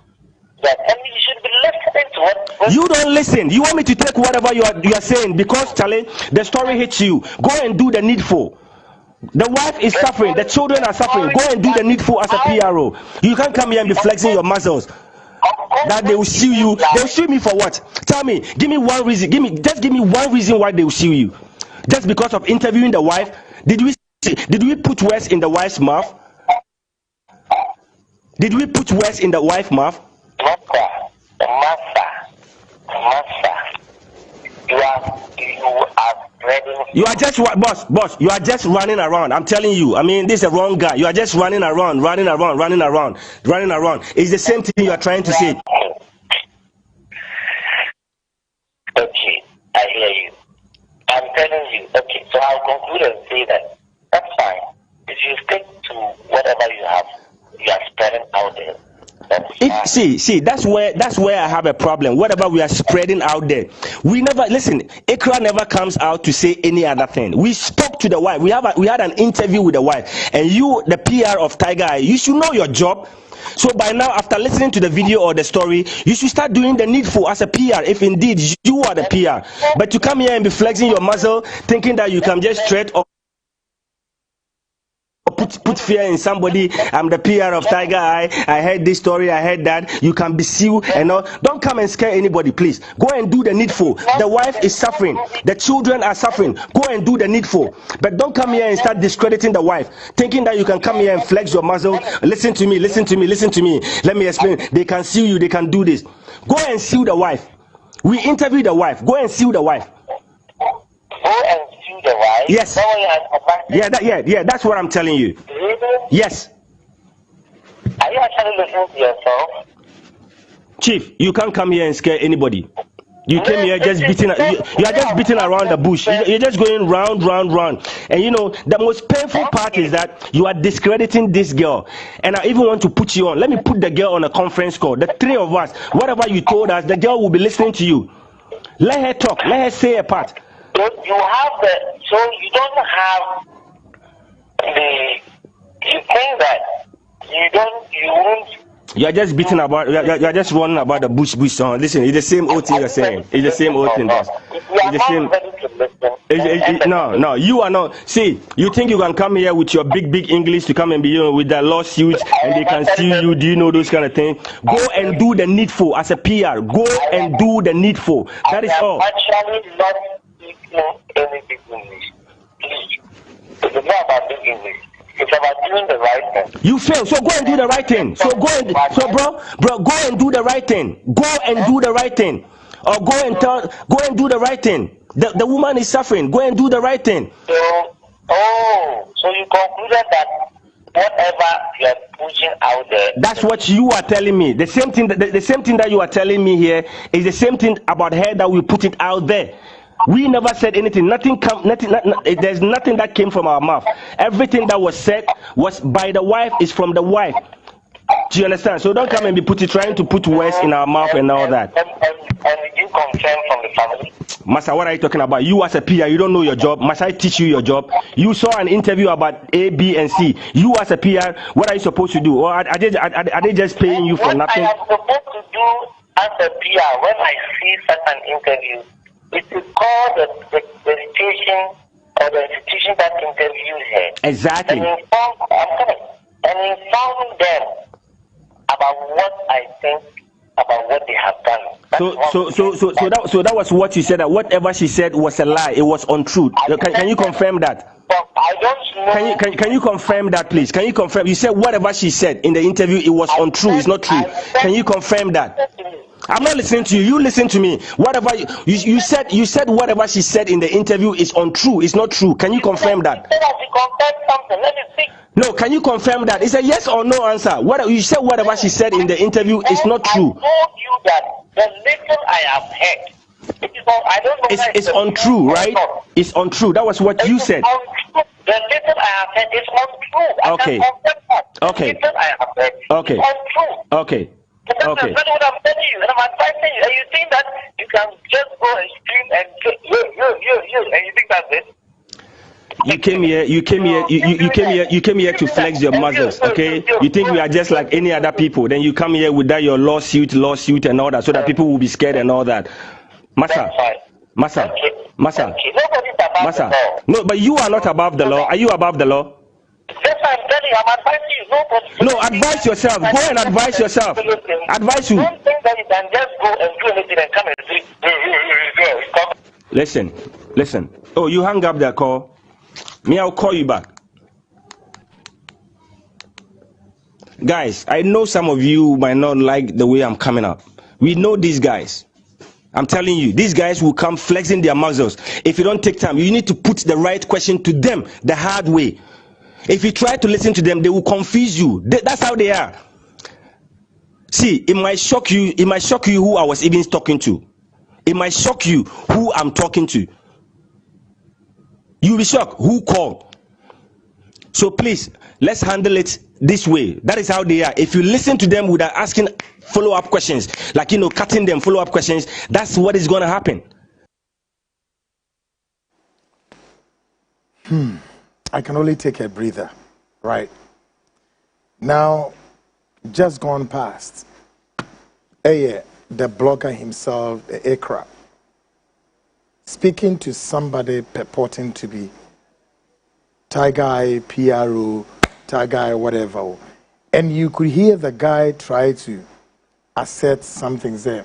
that, and you should be listening to what. You don't listen. You want me to take whatever you are saying because, Charlie, the story hits you. Go and do the needful. The wife is suffering. The children are suffering. Go and do the needful as a PRO. You can't come here and be flexing your muscles. That they will sue you. They will sue me for what? Tell me. Give me one reason. Give me one reason why they will sue you. Just because of interviewing the wife? Did we put words in the wife's mouth? Did we put words in the wife's mouth? You are just boss. You are just running around. I'm telling you. I mean, this is a wrong guy. You are just running around. It's the same thing you are trying to say. Okay, I hear you. I'm telling you. Okay, so I'll conclude and say that that's fine. If you stick to whatever you are spreading out there. See, that's where I have a problem. Whatever we are spreading out there, we never listen. Ikra never comes out to say any other thing. We spoke to the wife. We had an interview with the wife, and you, the PR of Tiger Eye, you should know your job. So by now, after listening to the video or the story, you should start doing the needful as a PR, if indeed you are the PR. But to come here and be flexing your muscle, thinking that you can just threat or put fear in somebody. I'm the PR of Tiger Eye. I heard this story. I heard that. You can be sued and all. Don't come and scare anybody, please. Go and do the needful. The wife is suffering. The children are suffering. Go and do the needful. But don't come here and start discrediting the wife, thinking that you can come here and flex your muscle. Listen to me. Listen to me. Listen to me. Let me explain. They can sue you. They can do this. Go and sue the wife. We interview the wife. Go and sue the wife. Go and sue the wife? Yes. Yeah, that's what I'm telling you. Really? Yes. Are you actually listening to yourself? Chief, you can't come here and scare anybody. You came here just beating. You are just beating around the bush. You're just going round. And you know the most painful part is that you are discrediting this girl. And I even want to put you on. Let me put the girl on a conference call. The three of us, whatever you told us, the girl will be listening to you. Let her talk. Let her say a part. So you don't have you think that you won't. You are just beating about. You are just running about the bush song. Listen, it's the same old thing you're saying. It's the same old thing. It's the same. No, you are not. See, you think you can come here with your big English to come and be with the lawsuits and they can sue you? Do you know those kind of things? Go and do the needful as a PR. Go and do the needful. That is all. Actually, not speaking any big English. Please, it's not about big English. It's about doing the right thing. You fail, so go and do the right thing. So bro, go and do the right thing. Go and do the right thing, or go and do the right thing. The woman is suffering. Go and do the right thing. So you concluded that whatever you are pushing out there. That's what you are telling me. The same thing. The same thing that you are telling me here is the same thing about her that we put it out there. We never said anything. There's nothing that came from our mouth. Everything that was said was by the wife, is from the wife. Do you understand? So don't come and be trying to put words in our mouth and all that. And you confirm from the family? Massa, what are you talking about? You as a PR, you don't know your job. Must I teach you your job? You saw an interview about A, B, and C. You as a PR, what are you supposed to do? Or are they just paying you for nothing? What I am supposed to do as a PR when I see such an interview is to call the station or the institution that interviews her. Exactly. And inform them about what I think about what they have done. So that was what you said. That whatever she said was a lie. It was untrue. Can you confirm that? I don't know. Can you confirm that, please? Can you confirm? You said whatever she said in the interview, it was untrue. It's not true. Can you confirm that? I'm not listening to you. You listen to me. Whatever you said whatever she said in the interview is untrue. It's not true. Can you confirm that? No, can you confirm that? It's a yes or no answer. What you said whatever she said in the interview is not true. I told you that the little I have heard, I don't know. It's untrue, right? It's untrue. That was what you said. The little I have heard is untrue. Okay. Okay. The little I have heard is untrue. Okay. That's what I'm telling you, and I'm advising you. And you think that you can just go and scream and say, you, and you think that's it? You came here to flex your muscles, okay? You think we are just like any other people? Then you come here with that your lawsuit and all that, so that people will be scared and all that. Massa. No, but you are not above the law. Are you above the law? Yes, I'm telling you, I'm advising you. No, advise yourself. Go and advise yourself. Advise you. Don't think that you can just go and do anything and come and say, Listen. Oh, you hung up that call. Me, I'll call you back. Guys, I know some of you might not like the way I'm coming up. We know these guys. I'm telling you, these guys will come flexing their muscles. If you don't take time, you need to put the right question to them the hard way. If you try to listen to them, they will confuse you. That's how they are. See, it might shock you. It might shock you who I was even talking to. It might shock you who I'm talking to. You'll be shocked. Who called? So please, let's handle it this way. That is how they are. If you listen to them without asking follow-up questions, like, you know, cutting them follow-up questions, that's what is going to happen. I can only take a breather, right? Now, just gone past, the blogger himself, the Ekra, speaking to somebody purporting to be Tiger Eye, PRO, Tiger Eye, whatever, and you could hear the guy try to assert something there.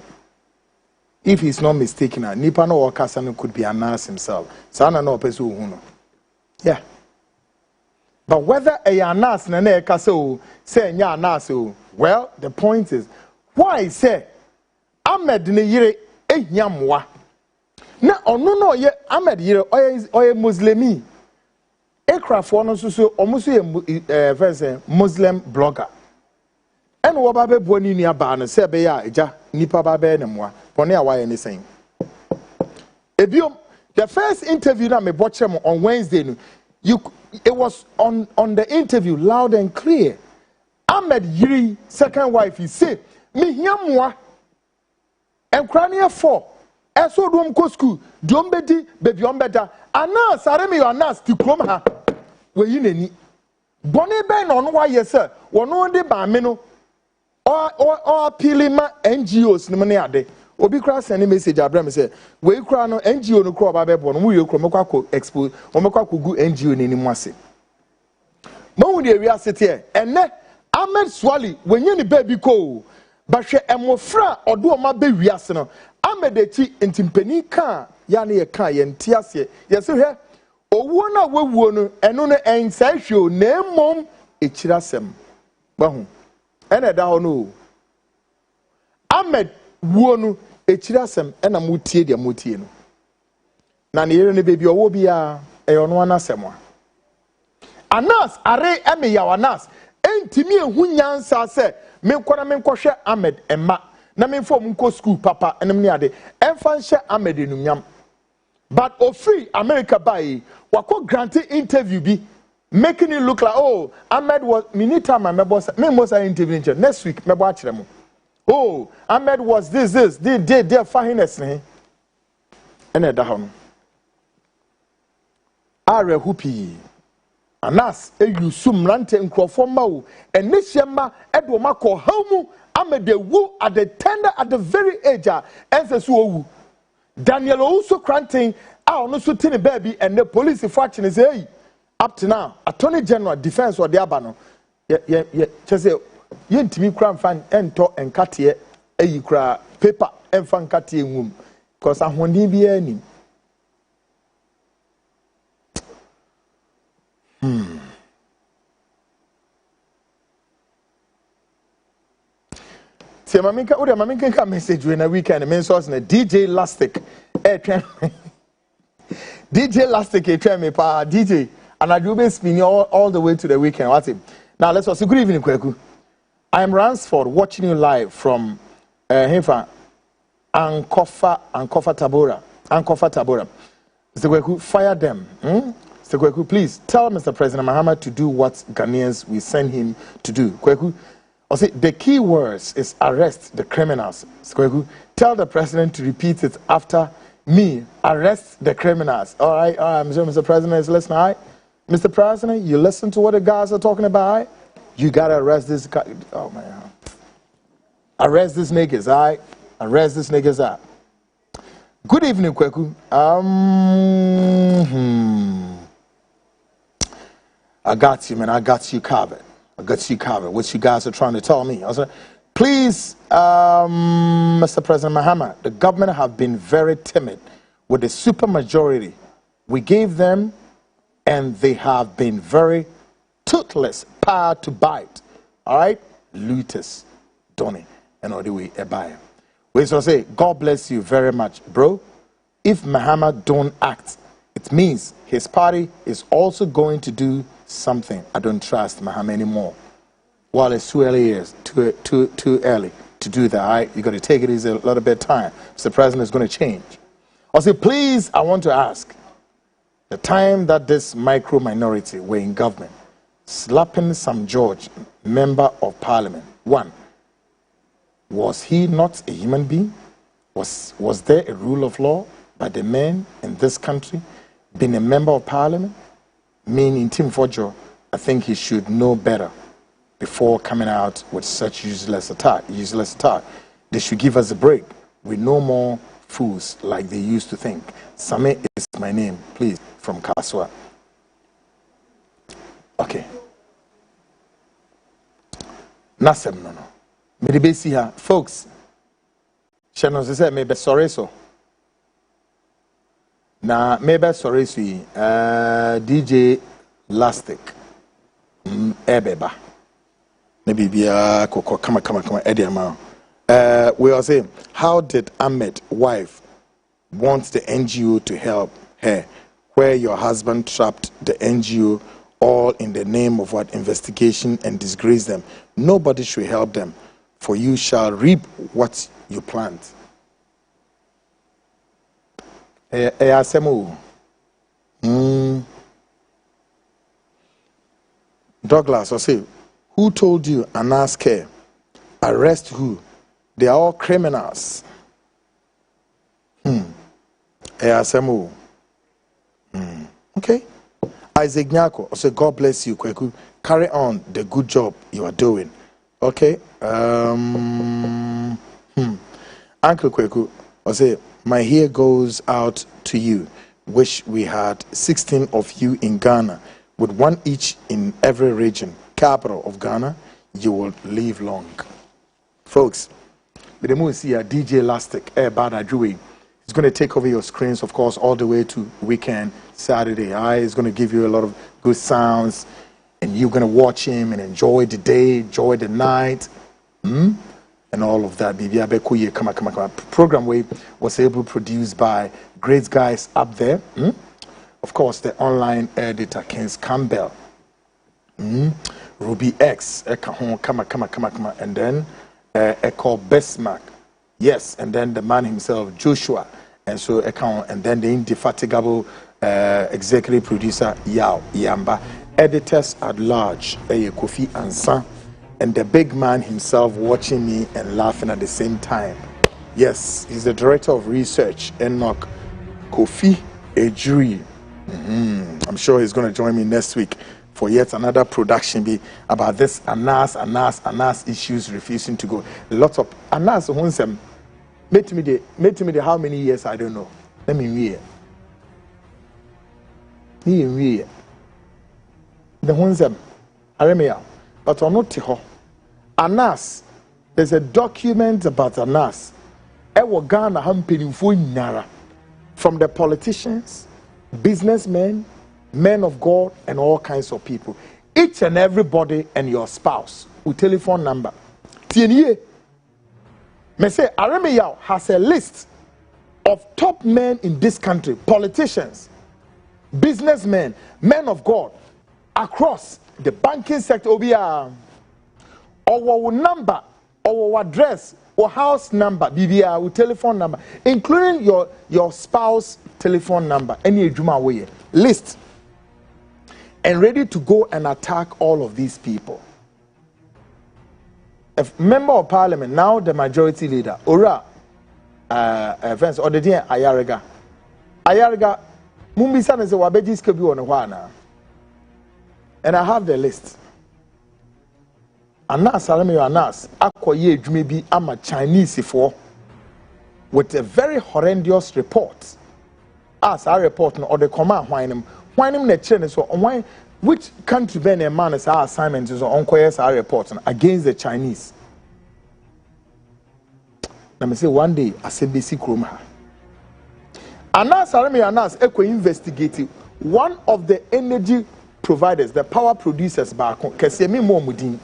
If he's not mistaken, Nipa no Wakasano could be a nurse himself. Sana no pesu uno. Yeah. But whether a nurse nane kaso say nya nurse, well, the point is, why say Ahmed ne yire e nyamwa? Na ono no ye Ahmed yire oye Muslimi. Aircraft no so almost a Muslim blogger. And what babe boni ni aba no say be ya eja nipa babe ne moa. Pone awa anything. Ebiom, the first interview na me botchem on Wednesday, it was on the interview loud and clear. Ahmed Yiri, second wife, he said, me hiamwa and crania 4. And so do go school, Dombedi, baby on better. Anas, Aremi, Anas, to come her. Where you need Bonnie Ben on why, yes, sir, one on the Bamino or Pilima NGOs, Nimaniade. Obi cross any message Abraham say we cry no NGO no crop abebon we cromako expose omako gu NGO ni mwase ma wu de wi asete ene Ahmed Suale when you ni baby ko ba hwe emofra odo o ma be wi ase no Ahmed echi ntimpani ka ya na ye ka ye ntiase ye se hwe owo na wewuo no eno no ensa hwe na emom echirasem ba hu ene da ho no Ahmed wuonu echirasem ena mutie dia mutie no na ne yere ne bebi owo bia eyono anasem a Anas are eme ya Anas entimi ehu nyansa se me nkwana me nkwohwe Ahmed emma na me mfo mko school papa enem ne ade emfa nhye Ahmed enunyam but ofri America by wako granted interview bi making it look like oh Ahmed was minita my boss me most interview next week me bo akire mo. Oh, Ahmed was this, they finest. And at the home. Are hupi. Anas, you sum rante and crofoma, and Nishema, Edwomako, Homu, Ahmed de woo at the tender at the very age, and says woo. Daniel also granting, our no sutini baby, and the police fraction is up to now, Attorney General, Defense or the Abano. Just say. Yentimi kra fan ento enkatie eyi kra paper emfa nkatie nwum because ahoni bia anim Se maminka ka message we na weekend me source na DJ Lastic DJ Lastic me pa DJ and I do be spin all the way to the weekend. What's it? Now let's also good evening Kweku. I am Ransford watching you live from Ankofa Tabora. Mr. Kweku, fire them. Mr. Kweku, please tell Mr. President Mahama to do what Ghanaians we send him to do. Kweku, the key words is arrest the criminals. Mr. Kweku, tell the president to repeat it after me. Arrest the criminals. All right, I'm sure Mr. President is listening. All right? Mr. President, you listen to what the guys are talking about. All right? You gotta arrest this guy. Oh man. Arrest these niggas, all right? Arrest these niggas out. Good evening, Kweku. I got you, man. I got you covered. What you guys are trying to tell me. I was like, please, Mr. President Mahama, the government have been very timid with the supermajority we gave them, and they have been very toothless, power to bite. All right? Looters, Donny, and all the way a buyer. We so say, God bless you very much, bro. If Mahama don't act, it means his party is also going to do something. I don't trust Mahama anymore. While it's too early, too early to do that. All right? You got to take it easy a little bit of time. Mr. President is going to change. I say, please, I want to ask. The time that this micro minority were in government, slapping some George, member of parliament. One, was he not a human being? Was there a rule of law by the men in this country being a member of parliament? Meaning Ntim Fordjuor, I think he should know better before coming out with such useless attack. They should give us a break. We're no more fools like they used to think. Same is my name, please, from Kaswa. Okay. Nasem no. Medibesi ha, folks. Shano se maybe sorry so. Na maybe sorry so DJ Lastic. Ebeba. Maybe be a koko come Eddie amount. We are saying, how did Ahmed wife want the NGO to help her, where your husband trapped the NGO all in the name of what investigation and disgrace them? Nobody should help them, for you shall reap what you plant. Douglas, I say, who told you and ask her? Arrest who? They are all criminals. ASMO. Okay. Isaac Nyako, I say, God bless you, Kweku. Carry on the good job you are doing. Okay. Uncle Kweku, I say, my here goes out to you. Wish we had 16 of you in Ghana, with one each in every region. Capital of Ghana, you will live long. Folks, but the movie see a DJ Elastic, bad Ajui. He's going to take over your screens, of course, all the way to weekend, Saturday. He's going to give you a lot of good sounds, and you're going to watch him and enjoy the day, enjoy the night, and all of that. Bibi Abekuye, come. Program was able to produce by great guys up there. Of course, the online editor, Kens Campbell, Ruby X, come, and then Echo Bestmark, yes, and then the man himself, Joshua, and so and then the indefatigable executive producer, Yao Yamba, editors at large, Kofi Ansan, and the big man himself watching me and laughing at the same time. Yes, he's the director of research, Enoch Kofi Ejuri. I'm sure he's going to join me next week for yet another production be about this Anas issues refusing to go. Lots of Anas Hunsem made me the how many years I don't know. Let me read. The Hunsem Aremia, but I'm not Tiho. Anas, there's a document about Anas. Ewo Ghana hampeni fu nyara from the politicians, businessmen, men of God, and all kinds of people. Each and everybody and your spouse with telephone number. Tienye, me say Aremiyao has a list of top men in this country, politicians, businessmen, men of God, across the banking sector. Our number, our address, or house number, BBR with telephone number, including your spouse telephone number, any Juma way list. And ready to go and attack all of these people. A member of parliament, now the majority leader, Ora, Vince, or the dear Ayariga, Mumbisan is a Wabejis could be on a wana. And I have the list. Anas, Anas, Akwaye, maybe I'm a Chinese for with a very horrendous report. As I report or the command whining the children so why which country ben a man is our assignment is on our reporting against the Chinese. Let me say one day I said basic room. Anas investigating one of the energy providers, the power producers back on Kesemi Momudin.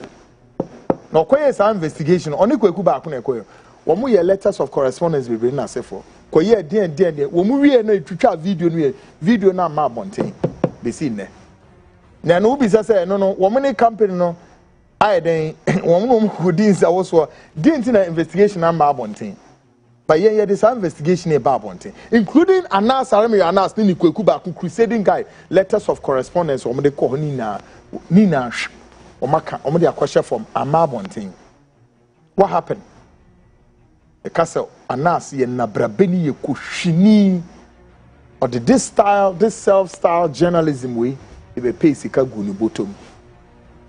No quay investigation only kweku back on a quay. One more letters of correspondence we bring us for. Koye dear, when we are to video na ma bontain. Be seen there. Now, no business no, woman company no. I then one woman who didn't also didn't investigation na ma bontain. But yeah, there's some investigation about one thing, including Anas Arami Anas Nini Kwekuba, crusading guy, letters of correspondence, or they call Nina Omaka, a question from Amabon thing. What happened? The castle Anas Yena Brabeni Kushini, or this self-style journalism way, if a pay Sika Guni bottom.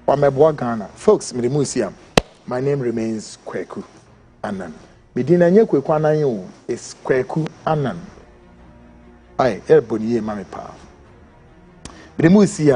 Or my boy Ghana, folks, my name remains Kweku Anan. Medina nye Kweku Anan yo is Kweku Anan. Aye, everybody ye mami pa.